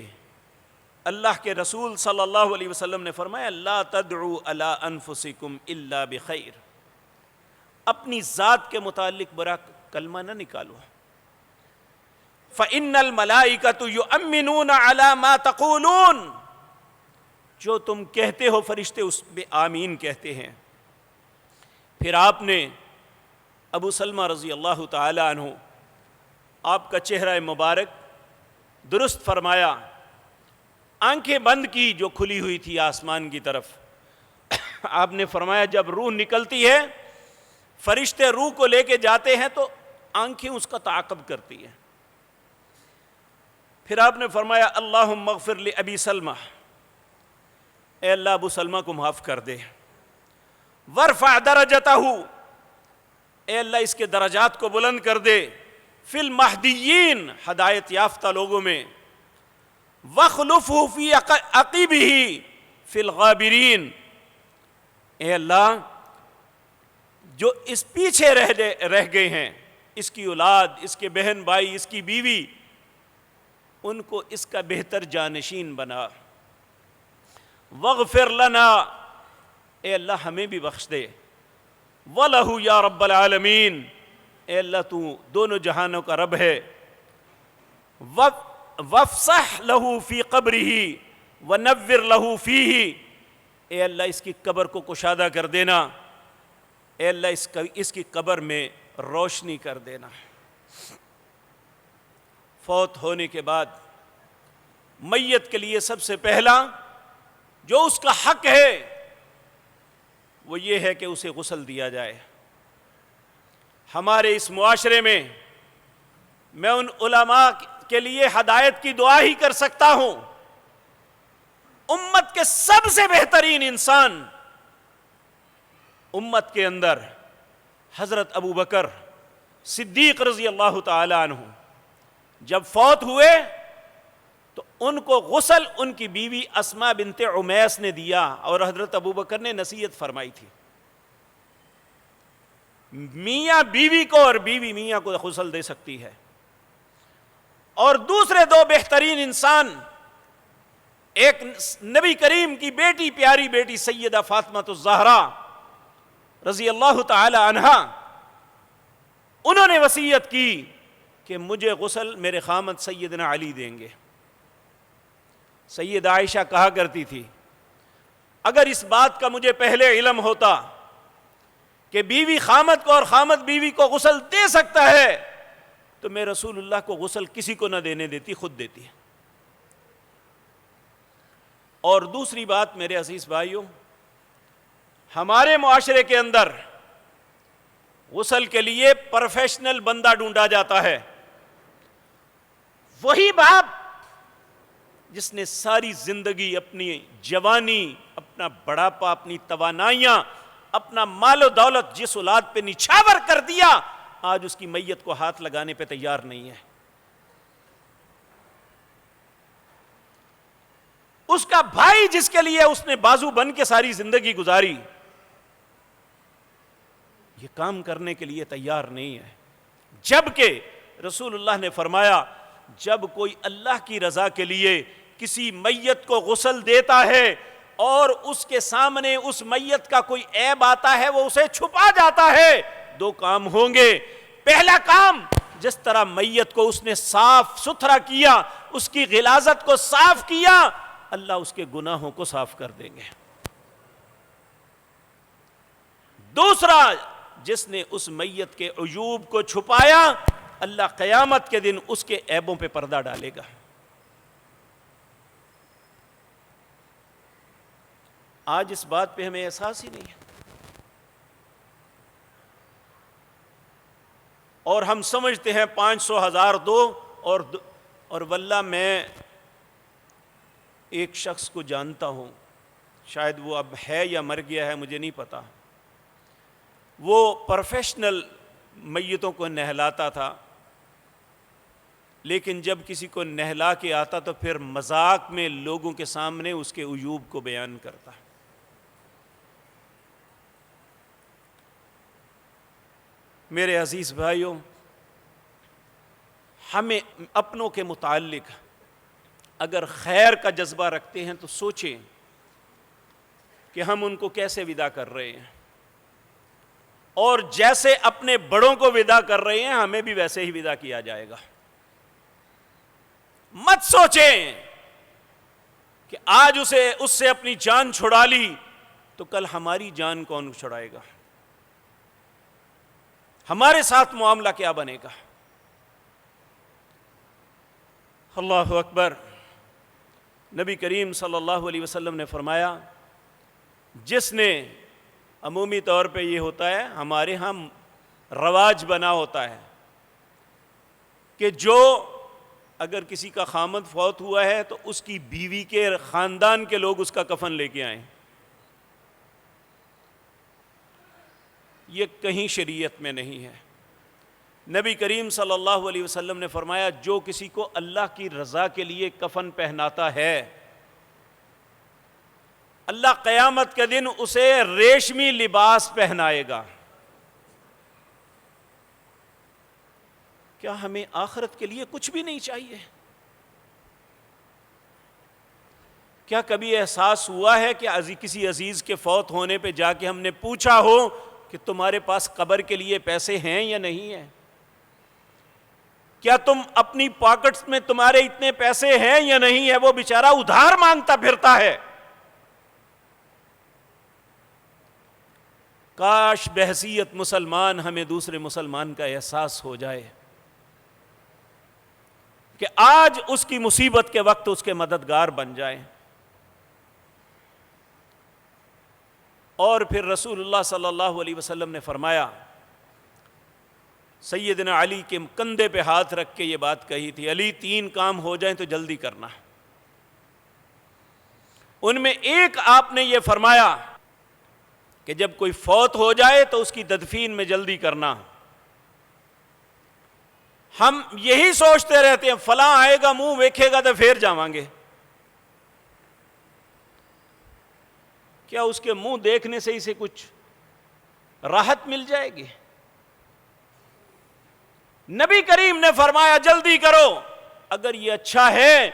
S1: اللہ کے رسول صلی اللہ علیہ وسلم نے فرمایا لا تدعوا علی انفسکم الا بخیر، اپنی ذات کے متعلق برا کلمہ نہ نکالو۔ فإن الملائکۃ یؤمنون علی ما تقولون، جو تم کہتے ہو فرشتے اس پہ آمین کہتے ہیں۔ پھر آپ نے ابو سلمہ رضی اللہ تعالی عنہ، آپ کا چہرہ مبارک درست فرمایا، آنکھیں بند کی جو کھلی ہوئی تھی آسمان کی طرف۔ آپ نے فرمایا جب روح نکلتی ہے، فرشتے روح کو لے کے جاتے ہیں تو آنکھیں اس کا تعاقب کرتی ہیں۔ پھر آپ نے فرمایا اللہم اغفر لأبی سلمہ، اے اللہ ابو سلمہ کو معاف کر دے، وارفع درجتہ، اے اللہ اس کے درجات کو بلند کر دے، فی المہدیین، ہدایت یافتہ لوگوں میں، واخلفہ فی عقبہ فی الغابرین، اے اللہ جو اس پیچھے رہ گئے ہیں، اس کی اولاد، اس کے بہن بھائی، اس کی بیوی، ان کو اس کا بہتر جانشین بنا۔ واغفر لنا، اے اللہ ہمیں بھی بخش دے، وَلَهُ یا رب العالمین، اے اللہ تو دونوں جہانوں کا رب ہے، وَافْسَحْ لَهُ فِي قَبْرِهِ وَنَوِّرْ لَهُ فِيهِ، اے اللہ اس کی قبر کو کشادہ کر دینا، اے اللہ اس کی قبر میں روشنی کر دینا۔ فوت ہونے کے بعد میت کے لیے سب سے پہلا جو اس کا حق ہے وہ یہ ہے کہ اسے غسل دیا جائے۔ ہمارے اس معاشرے میں میں ان علماء کے لیے ہدایت کی دعا ہی کر سکتا ہوں، امت کے سب سے بہترین انسان امت کے اندر حضرت ابو بکر صدیق رضی اللہ تعالی عنہ جب فوت ہوئے تو ان کو غسل ان کی بیوی اسماء بنت عمیس نے دیا، اور حضرت ابو بکر نے نصیحت فرمائی تھی میاں بیوی کو اور بیوی میاں کو غسل دے سکتی ہے۔ اور دوسرے دو بہترین انسان، ایک نبی کریم کی بیٹی، پیاری بیٹی سیدہ فاطمہ الزہرا رضی اللہ تعالی عنہا، انہوں نے وصیت کی کہ مجھے غسل میرے خامد سیدنا علی دیں گے۔ سید عائشہ کہا کرتی تھی اگر اس بات کا مجھے پہلے علم ہوتا کہ بیوی خامد کو اور خامد بیوی کو غسل دے سکتا ہے تو میں رسول اللہ کو غسل کسی کو نہ دینے دیتی، خود دیتی ہے۔ اور دوسری بات میرے عزیز بھائیوں، ہمارے معاشرے کے اندر غسل کے لیے پروفیشنل بندہ ڈھونڈا جاتا ہے، وہی باپ جس نے ساری زندگی، اپنی جوانی، اپنا بڑھاپا، اپنی توانائیاں، اپنا مال و دولت جس اولاد پہ نچھاور کر دیا، آج اس کی میت کو ہاتھ لگانے پہ تیار نہیں ہے۔ اس کا بھائی جس کے لیے اس نے بازو بن کے ساری زندگی گزاری، یہ کام کرنے کے لیے تیار نہیں ہے۔ جبکہ رسول اللہ نے فرمایا جب کوئی اللہ کی رضا کے لیے کسی میت کو غسل دیتا ہے اور اس کے سامنے اس میت کا کوئی عیب آتا ہے، وہ اسے چھپا جاتا ہے، دو کام ہوں گے۔ پہلا کام، جس طرح میت کو اس نے صاف ستھرا کیا، اس کی غلاظت کو صاف کیا، اللہ اس کے گناہوں کو صاف کر دیں گے۔ دوسرا، جس نے اس میت کے عیوب کو چھپایا، اللہ قیامت کے دن اس کے عیبوں پہ پردہ ڈالے گا۔ آج اس بات پہ ہمیں احساس ہی نہیں ہے، اور ہم سمجھتے ہیں 500 1000 دو، اور واللہ میں ایک شخص کو جانتا ہوں، شاید وہ اب ہے یا مر گیا ہے، مجھے نہیں پتا، وہ پروفیشنل میتوں کو نہلاتا تھا، لیکن جب کسی کو نہلا کے آتا تو پھر مذاق میں لوگوں کے سامنے اس کے عیوب کو بیان کرتا۔ میرے عزیز بھائیوں، ہمیں اپنوں کے متعلق اگر خیر کا جذبہ رکھتے ہیں تو سوچیں کہ ہم ان کو کیسے ودا کر رہے ہیں، اور جیسے اپنے بڑوں کو ودا کر رہے ہیں ہمیں بھی ویسے ہی ودا کیا جائے گا۔ مت سوچیں کہ آج اس سے اپنی جان چھڑا لی تو کل ہماری جان کون چھڑائے گا، ہمارے ساتھ معاملہ کیا بنے گا۔ اللہ اکبر۔ نبی کریم صلی اللہ علیہ وسلم نے فرمایا، جس نے، عمومی طور پہ یہ ہوتا ہے، ہمارے ہاں رواج بنا ہوتا ہے کہ جو اگر کسی کا خامد فوت ہوا ہے تو اس کی بیوی کے خاندان کے لوگ اس کا کفن لے کے آئیں۔ یہ کہیں شریعت میں نہیں ہے۔ نبی کریم صلی اللہ علیہ وسلم نے فرمایا جو کسی کو اللہ کی رضا کے لیے کفن پہناتا ہے، اللہ قیامت کے دن اسے ریشمی لباس پہنائے گا۔ کیا ہمیں آخرت کے لیے کچھ بھی نہیں چاہیے؟ کیا کبھی احساس ہوا ہے کہ کسی عزیز کے فوت ہونے پہ جا کے ہم نے پوچھا ہو کہ تمہارے پاس قبر کے لیے پیسے ہیں یا نہیں ہیں؟ کیا تم اپنی پاکٹس میں تمہارے اتنے پیسے ہیں یا نہیں ہے؟ وہ بیچارہ ادھار مانگتا پھرتا ہے۔ کاش بحیثیت مسلمان ہمیں دوسرے مسلمان کا احساس ہو جائے کہ آج اس کی مصیبت کے وقت اس کے مددگار بن جائیں۔ اور پھر رسول اللہ صلی اللہ علیہ وسلم نے فرمایا، سیدنا علی کے کندھے پہ ہاتھ رکھ کے یہ بات کہی تھی، علی 3 کام ہو جائیں تو جلدی کرنا۔ ان میں ایک آپ نے یہ فرمایا کہ جب کوئی فوت ہو جائے تو اس کی تدفین میں جلدی کرنا۔ ہم یہی سوچتے رہتے ہیں فلاں آئے گا منہ ویکھے گا تو پھر جاواں گے۔ کیا اس کے منہ دیکھنے سے اسے کچھ راحت مل جائے گی؟ نبی کریم نے فرمایا جلدی کرو، اگر یہ اچھا ہے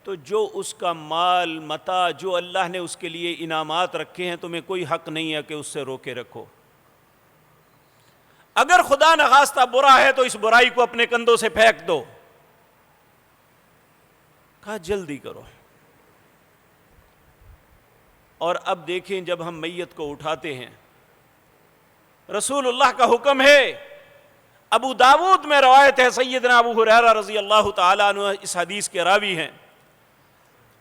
S1: تو جو اس کا مال متاع جو اللہ نے اس کے لیے انعامات رکھے ہیں تمہیں کوئی حق نہیں ہے کہ اس سے روکے رکھو۔ اگر خدا نخواستہ برا ہے تو اس برائی کو اپنے کندھوں سے پھینک دو۔ کہا جلدی کرو۔ اور اب دیکھیں جب ہم میت کو اٹھاتے ہیں، رسول اللہ کا حکم ہے، ابو داود میں روایت ہے، سیدنا ابو ہریرہ رضی اللہ تعالیٰ عنہ اس حدیث کے راوی ہیں،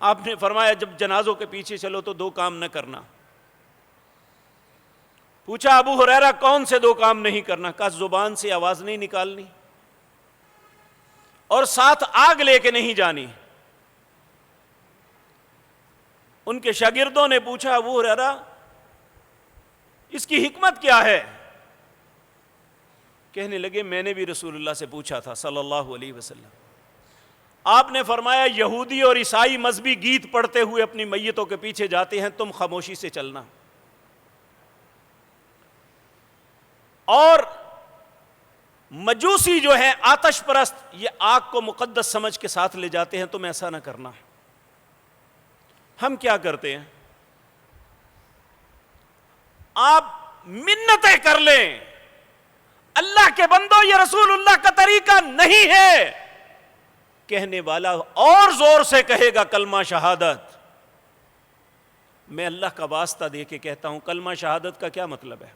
S1: آپ نے فرمایا جب جنازوں کے پیچھے چلو تو 2 کام نہ کرنا، پوچھا ابو ہریرہ کون سے دو کام نہیں کرنا؟ کہا زبان سے آواز نہیں نکالنی اور ساتھ آگ لے کے نہیں جانی۔ ان کے شاگردوں نے پوچھا ابو ہریرہ اس کی حکمت کیا ہے؟ کہنے لگے میں نے بھی رسول اللہ سے پوچھا تھا صلی اللہ علیہ وسلم۔ آپ نے فرمایا یہودی اور عیسائی مذہبی گیت پڑھتے ہوئے اپنی میتوں کے پیچھے جاتے ہیں، تم خاموشی سے چلنا، اور مجوسی جو ہیں آتش پرست یہ آگ کو مقدس سمجھ کے ساتھ لے جاتے ہیں، تم ایسا نہ کرنا۔ ہم کیا کرتے ہیں؟ آپ منتیں کر لیں، اللہ کے بندو یہ رسول اللہ کا طریقہ نہیں ہے، کہنے والا اور زور سے کہے گا کلمہ شہادت۔ میں اللہ کا واسطہ دے کے کہتا ہوں کلمہ شہادت کا کیا مطلب ہے؟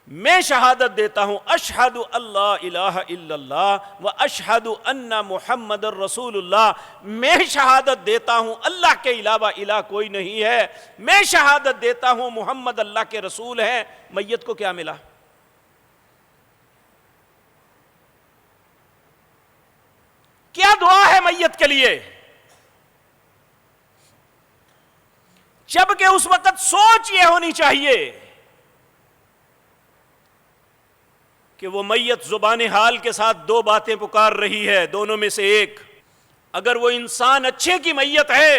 S1: میں شہادت دیتا ہوں اشہد اللہ الہ الا اللہ و اشہد ان محمد الرسول اللہ، میں شہادت دیتا ہوں اللہ کے علاوہ الہ کوئی نہیں ہے، میں شہادت دیتا ہوں محمد اللہ کے رسول ہیں۔ میت کو کیا ملا؟ کیا دعا ہے میت کے لیے؟ جبکہ اس وقت سوچ یہ ہونی چاہیے کہ وہ میت زبان حال کے ساتھ دو باتیں پکار رہی ہے، دونوں میں سے ایک۔ اگر وہ انسان اچھے کی میت ہے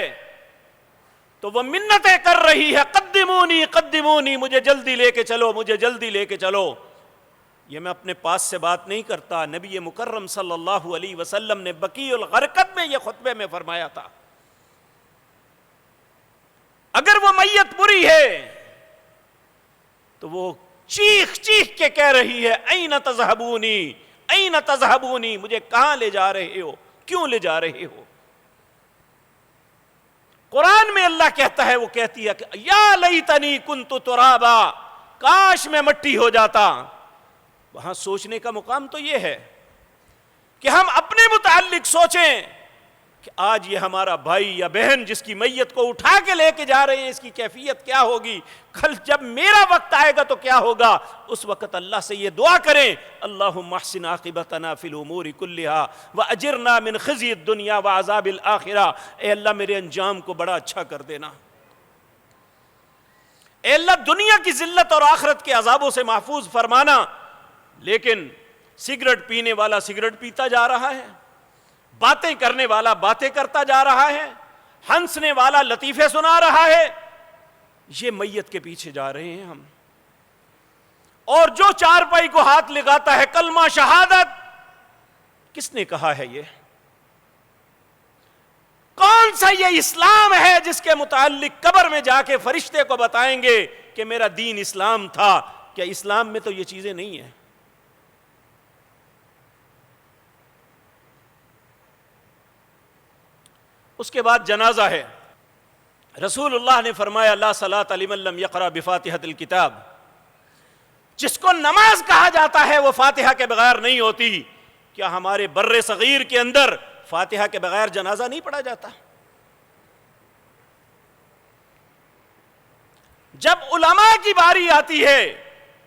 S1: تو وہ منتیں کر رہی ہے قدمونی قدمونی، مجھے جلدی لے کے چلو، مجھے جلدی لے کے چلو۔ یہ میں اپنے پاس سے بات نہیں کرتا، نبی مکرم صلی اللہ علیہ وسلم نے بقیع الغرقد میں یہ خطبے میں فرمایا تھا۔ اگر وہ میت بری ہے تو وہ چیخ چیخ کے کہہ رہی ہے این تذہبونی این تذہبونی، مجھے کہاں لے جا رہے ہو، کیوں لے جا رہے ہو؟ قرآن میں اللہ کہتا ہے، وہ کہتی ہے کہ یا لیتنی کنت ترابا، کاش میں مٹی ہو جاتا۔ وہاں سوچنے کا مقام تو یہ ہے کہ ہم اپنے متعلق سوچیں کہ آج یہ ہمارا بھائی یا بہن جس کی میت کو اٹھا کے لے کے جا رہے ہیں، اس کی کیفیت کیا ہوگی، کل جب میرا وقت آئے گا تو کیا ہوگا۔ اس وقت اللہ سے یہ دعا کریں اللہم احسن عاقبتنا فی الامور کلہا واجرنا من خزی الدنیا وعذاب الاخرہ، اے اللہ میرے انجام کو بڑا اچھا کر دینا، اے اللہ دنیا کی ذلت اور آخرت کے عذابوں سے محفوظ فرمانا۔ لیکن سگریٹ پینے والا سگریٹ پیتا جا رہا ہے، باتیں کرنے والا باتیں کرتا جا رہا ہے، ہنسنے والا لطیفے سنا رہا ہے، یہ میت کے پیچھے جا رہے ہیں ہم۔ اور جو چارپائی کو ہاتھ لگاتا ہے کلمہ شہادت، کس نے کہا ہے یہ؟ کون سا یہ اسلام ہے جس کے متعلق قبر میں جا کے فرشتے کو بتائیں گے کہ میرا دین اسلام تھا؟ کیا اسلام میں تو یہ چیزیں نہیں ہیں؟ اس کے بعد جنازہ ہے۔ رسول اللہ نے فرمایا لا صلاۃ لمن لم یقرأ بفاتحۃ الکتاب، جس کو نماز کہا جاتا ہے وہ فاتحہ کے بغیر نہیں ہوتی۔ کیا ہمارے بر صغیر کے اندر فاتحہ کے بغیر جنازہ نہیں پڑھا جاتا؟ جب علماء کی باری آتی ہے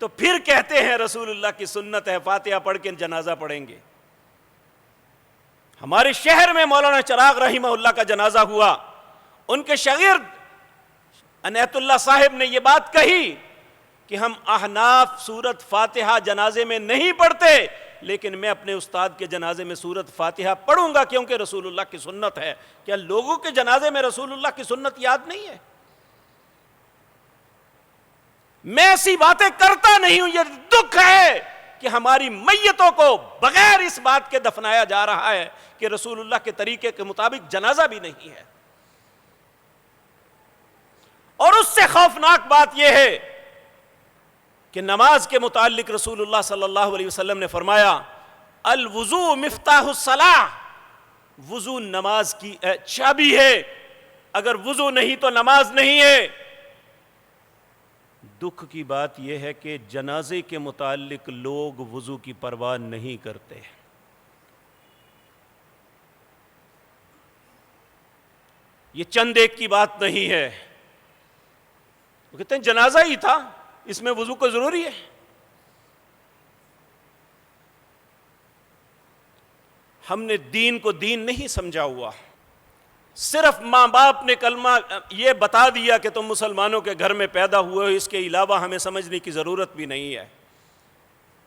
S1: تو پھر کہتے ہیں رسول اللہ کی سنت ہے فاتحہ پڑھ کے جنازہ پڑھیں گے۔ ہمارے شہر میں مولانا چراغ رحمہ اللہ کا جنازہ ہوا، ان کے شاگرد عنایت اللہ صاحب نے یہ بات کہی کہ ہم احناف سورت فاتحہ جنازے میں نہیں پڑھتے، لیکن میں اپنے استاد کے جنازے میں سورت فاتحہ پڑھوں گا کیونکہ رسول اللہ کی سنت ہے۔ کیا لوگوں کے جنازے میں رسول اللہ کی سنت یاد نہیں ہے؟ میں ایسی باتیں کرتا نہیں ہوں، یہ دکھ ہے کہ ہماری میتوں کو بغیر اس بات کے دفنایا جا رہا ہے کہ رسول اللہ کے طریقے کے مطابق جنازہ بھی نہیں ہے۔ اور اس سے خوفناک بات یہ ہے کہ نماز کے متعلق رسول اللہ صلی اللہ علیہ وسلم نے فرمایا الوضوء مفتاح الصلاح، وضو نماز کی چابی ہے، اگر وضو نہیں تو نماز نہیں ہے۔ دکھ کی بات یہ ہے کہ جنازے کے متعلق لوگ وضو کی پرواہ نہیں کرتے۔ یہ چند ایک کی بات نہیں ہے، وہ کہتے ہیں جنازہ ہی تھا، اس میں وضو کو ضروری ہے؟ ہم نے دین کو دین نہیں سمجھا ہوا، صرف ماں باپ نے کلمہ یہ بتا دیا کہ تم مسلمانوں کے گھر میں پیدا ہوئے ہو، اس کے علاوہ ہمیں سمجھنے کی ضرورت بھی نہیں ہے۔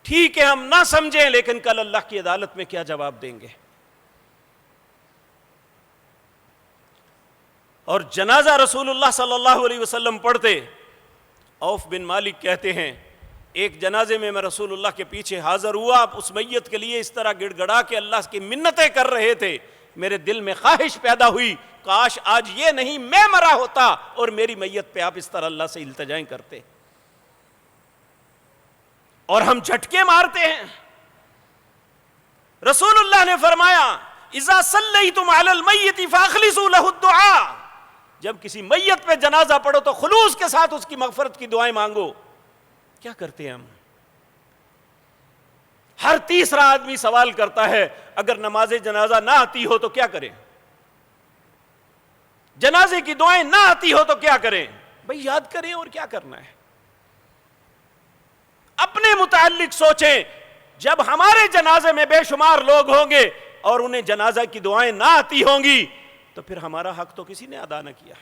S1: ٹھیک ہے ہم نہ سمجھیں، لیکن کل اللہ کی عدالت میں کیا جواب دیں گے؟ اور جنازہ رسول اللہ صلی اللہ علیہ وسلم پڑھتے، عوف بن مالک کہتے ہیں ایک جنازے میں رسول اللہ کے پیچھے حاضر ہوا، اس میت کے لیے اس طرح گڑ گڑا کے اللہ کی منتیں کر رہے تھے، میرے دل میں خواہش پیدا ہوئی کاش آج یہ نہیں میں مرا ہوتا اور میری میت پہ آپ اس طرح اللہ سے التجائیں کرتے۔ اور ہم جھٹکے مارتے ہیں۔ رسول اللہ نے فرمایا اذا صلیتم علی المیت فاخلصوا له الدعاء، جب کسی میت پہ جنازہ پڑھو تو خلوص کے ساتھ اس کی مغفرت کی دعائیں مانگو۔ کیا کرتے ہیں ہم؟ ہر تیسرا آدمی سوال کرتا ہے اگر نماز جنازہ نہ آتی ہو تو کیا کریں؟ جنازے کی دعائیں نہ آتی ہو تو کیا کریں؟ بھئی یاد کریں اور کیا کرنا ہے؟ اپنے متعلق سوچیں، جب ہمارے جنازے میں بے شمار لوگ ہوں گے اور انہیں جنازہ کی دعائیں نہ آتی ہوں گی تو پھر ہمارا حق تو کسی نے ادا نہ کیا۔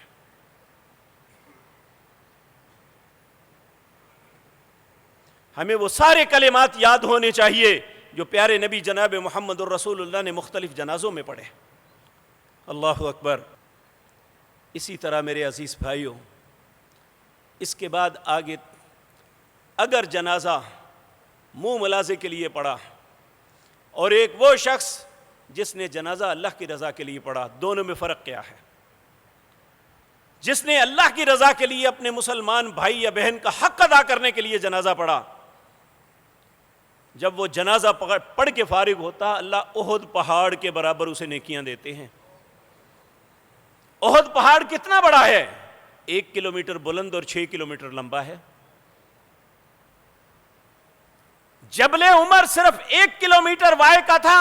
S1: ہمیں وہ سارے کلمات یاد ہونے چاہیے جو پیارے نبی جناب محمد الرسول اللہ نے مختلف جنازوں میں پڑھے۔ اللہ اکبر۔ اسی طرح میرے عزیز بھائیوں، اس کے بعد آگے اگر جنازہ منہ ملازے کے لیے پڑھا اور ایک وہ شخص جس نے جنازہ اللہ کی رضا کے لیے پڑھا، دونوں میں فرق کیا ہے؟ جس نے اللہ کی رضا کے لیے اپنے مسلمان بھائی یا بہن کا حق ادا کرنے کے لیے جنازہ پڑھا، جب وہ جنازہ پڑھ کے فارغ ہوتا اللہ احد پہاڑ کے برابر اسے نیکیاں دیتے ہیں۔ احد پہاڑ کتنا بڑا ہے؟ 1 کلومیٹر بلند اور 6 کلومیٹر لمبا ہے۔ جبل عمر صرف 1 کلومیٹر وائے کا تھا،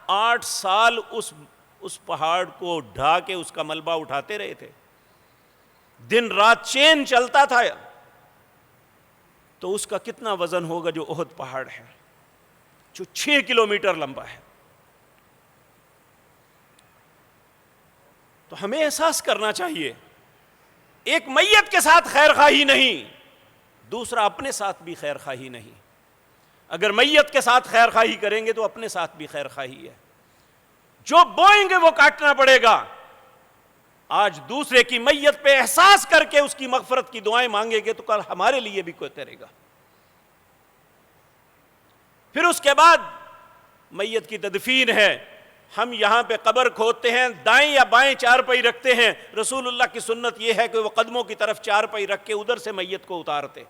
S1: 8 سال اس پہاڑ کو ڈھا کے اس کا ملبہ اٹھاتے رہے تھے، دن رات چین چلتا تھا۔ تو اس کا کتنا وزن ہوگا جو احد پہاڑ ہے، جو 6 کلومیٹر لمبا ہے۔ تو ہمیں احساس کرنا چاہیے، ایک میت کے ساتھ خیر خواہی نہیں، دوسرا اپنے ساتھ بھی خیر خواہی نہیں۔ اگر میت کے ساتھ خیر خواہی کریں گے تو اپنے ساتھ بھی خیر خواہی ہے۔ جو بوئیں گے وہ کاٹنا پڑے گا۔ آج دوسرے کی میت پہ احساس کر کے اس کی مغفرت کی دعائیں مانگیں گے تو کل ہمارے لیے بھی کوئی کرے گا۔ پھر اس کے بعد میت کی تدفین ہے۔ ہم یہاں پہ قبر کھودتے ہیں، دائیں یا بائیں چارپائی رکھتے ہیں۔ رسول اللہ کی سنت یہ ہے کہ وہ قدموں کی طرف چارپائی رکھ کے ادھر سے میت کو اتارتے۔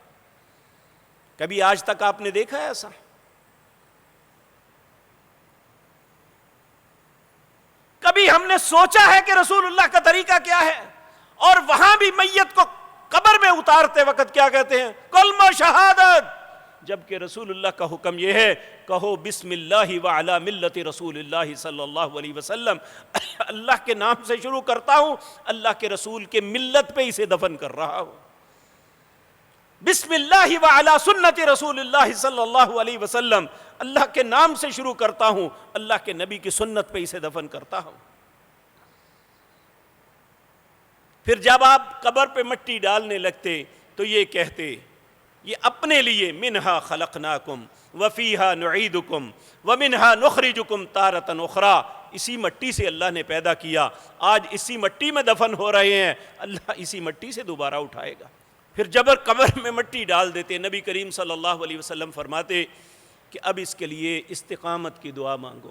S1: کبھی آج تک آپ نے دیکھا ہے ایسا؟ کبھی ہم نے سوچا ہے کہ رسول اللہ کا طریقہ کیا ہے؟ اور وہاں بھی میت کو قبر میں اتارتے وقت کیا کہتے ہیں؟ کلمہ شہادت۔ جبکہ رسول اللہ کا حکم یہ ہے کہو بسم اللہ وعلی ملت رسول اللہ صلی اللہ علیہ وسلم، اللہ کے نام سے شروع کرتا ہوں، اللہ کے رسول کے ملت پہ اسے دفن کر رہا ہوں۔ بسم اللہ وعلی سنت رسول اللہ صلی اللہ علیہ وسلم، اللہ کے نام سے شروع کرتا ہوں، اللہ کے نبی کی سنت پہ اسے دفن کرتا ہوں۔ پھر جب آپ قبر پہ مٹی ڈالنے لگتے تو یہ کہتے، یہ اپنے لیے منہا خلقناکم وفیہا نعیدکم ومنہا نخرجکم تارۃ اخری، اسی مٹی سے اللہ نے پیدا کیا، آج اسی مٹی میں دفن ہو رہے ہیں، اللہ اسی مٹی سے دوبارہ اٹھائے گا۔ پھر جبر قبر میں مٹی ڈال دیتے، نبی کریم صلی اللہ علیہ وسلم فرماتے کہ اب اس کے لیے استقامت کی دعا مانگو۔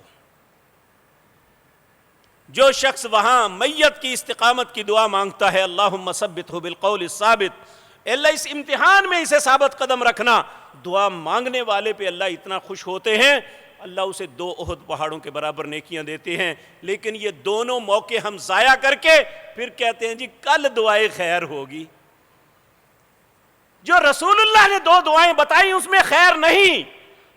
S1: جو شخص وہاں میت کی استقامت کی دعا مانگتا ہے، اللہم ثبتہ بالقول الثابت، اللہ اس امتحان میں اسے ثابت قدم رکھنا، دعا مانگنے والے پہ اللہ اتنا خوش ہوتے ہیں، اللہ اسے 2 احد پہاڑوں کے برابر نیکیاں دیتے ہیں۔ لیکن یہ دونوں موقع ہم ضائع کر کے پھر کہتے ہیں جی کل دعائے خیر ہوگی۔ جو رسول اللہ نے 2 دعائیں بتائیں اس میں خیر نہیں،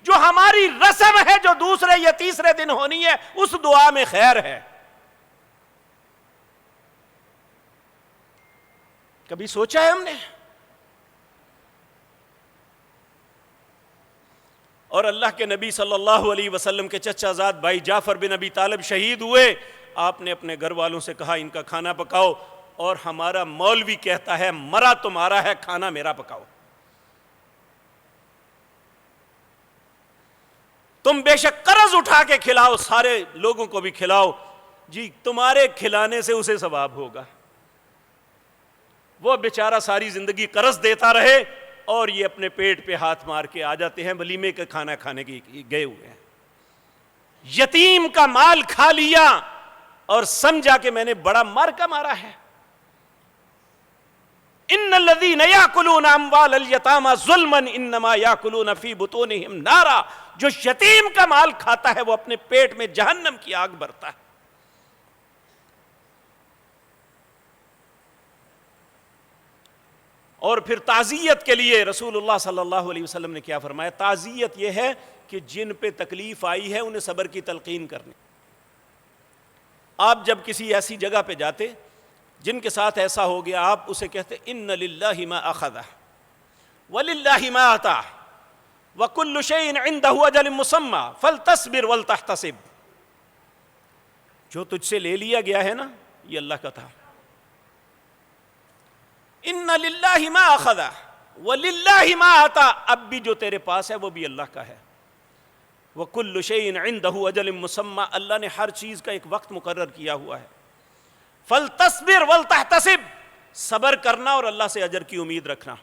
S1: جو ہماری رسم ہے جو دوسرے یا تیسرے دن ہونی ہے اس دعا میں خیر ہے۔ کبھی سوچا ہے ہم نے؟ اور اللہ کے نبی صلی اللہ علیہ وسلم کے چچا زاد بھائی جعفر بن ابی طالب شہید ہوئے، آپ نے اپنے گھر والوں سے کہا ان کا کھانا پکاؤ، اور ہمارا مولوی کہتا ہے مرا تمہارا ہے، کھانا میرا پکاؤ۔ تم بے شک قرض اٹھا کے کھلاؤ، سارے لوگوں کو بھی کھلاؤ، جی تمہارے کھلانے سے اسے ثواب ہوگا۔ وہ بیچارہ ساری زندگی قرض دیتا رہے اور یہ اپنے پیٹ پہ ہاتھ مار کے آ جاتے ہیں، ولیمے کا کھانا کھانے کی گئے ہوئے ہیں۔ یتیم کا مال کھا لیا اور سمجھا کہ میں نے بڑا مارکا مارا ہے۔ ان الذین یاکلون اموال الیتامی ظلما انما یاکلون فی بطونہم نارا، جو یتیم کا مال کھاتا ہے وہ اپنے پیٹ میں جہنم کی آگ بھرتا ہے۔ اور پھر تعزیت کے لیے رسول اللہ صلی اللہ علیہ وسلم نے کیا فرمایا؟ تعزیت یہ ہے کہ جن پہ تکلیف آئی ہے انہیں صبر کی تلقین کرنی۔ آپ جب کسی ایسی جگہ پہ جاتے جن کے ساتھ ایسا ہو گیا، آپ اسے کہتے ان للہ ما اخذ وللہ ما عطا وکل شیء عندہ اجل مسمی فلتصبر ولتحتسب۔ جو تجھ سے لے لیا گیا ہے نا، یہ اللہ کا تھا۔ ان للہ ما اخذ وللہ ما عطا، اب بھی جو تیرے پاس ہے وہ بھی اللہ کا ہے۔ وکل شیء عندہ اجل مسمی، اللہ نے ہر چیز کا ایک وقت مقرر کیا ہوا ہے۔ فلتصبر ولتحتسب، صبر کرنا اور اللہ سے اجر کی امید رکھنا۔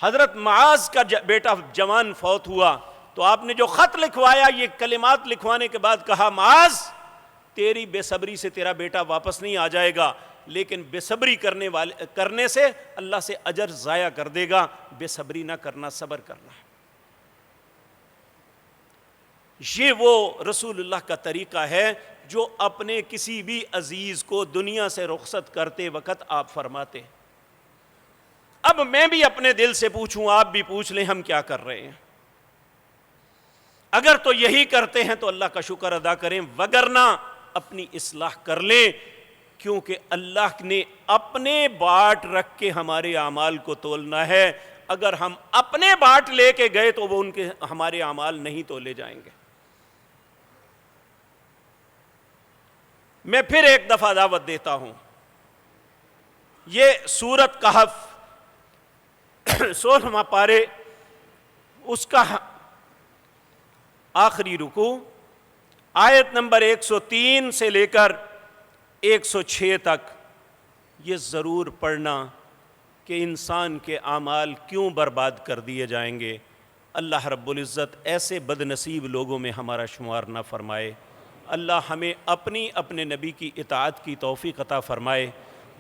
S1: حضرت معاذ کا بیٹا جوان فوت ہوا تو آپ نے جو خط لکھوایا، یہ کلمات لکھوانے کے بعد کہا معاذ تیری بے صبری سے تیرا بیٹا واپس نہیں آ جائے گا، لیکن بے صبری کرنے سے اللہ سے اجر ضائع کر دے گا۔ بے صبری نہ کرنا، صبر کرنا۔ یہ وہ رسول اللہ کا طریقہ ہے جو اپنے کسی بھی عزیز کو دنیا سے رخصت کرتے وقت آپ فرماتے۔ اب میں بھی اپنے دل سے پوچھوں، آپ بھی پوچھ لیں، ہم کیا کر رہے ہیں؟ اگر تو یہی کرتے ہیں تو اللہ کا شکر ادا کریں، وگرنہ اپنی اصلاح کر لیں، کیونکہ اللہ نے اپنے باٹ رکھ کے ہمارے اعمال کو تولنا ہے۔ اگر ہم اپنے باٹ لے کے گئے تو وہ ہمارے اعمال نہیں تولے جائیں گے۔ میں پھر ایک دفعہ دعوت دیتا ہوں، یہ سورت کہف 16واں پارے، اس کا آخری رکوع آیت نمبر 103 سے لے کر 106 تک، یہ ضرور پڑھنا کہ انسان کے اعمال کیوں برباد کر دیے جائیں گے۔ اللہ رب العزت ایسے بد نصیب لوگوں میں ہمارا شمار نہ فرمائے۔ اللہ ہمیں اپنے نبی کی اطاعت کی توفیق عطا فرمائے۔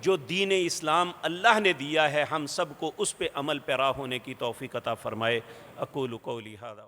S1: جو دین اسلام اللہ نے دیا ہے ہم سب کو اس پہ عمل پیرا ہونے کی توفیق عطا فرمائے۔ اقول قولی ھذا۔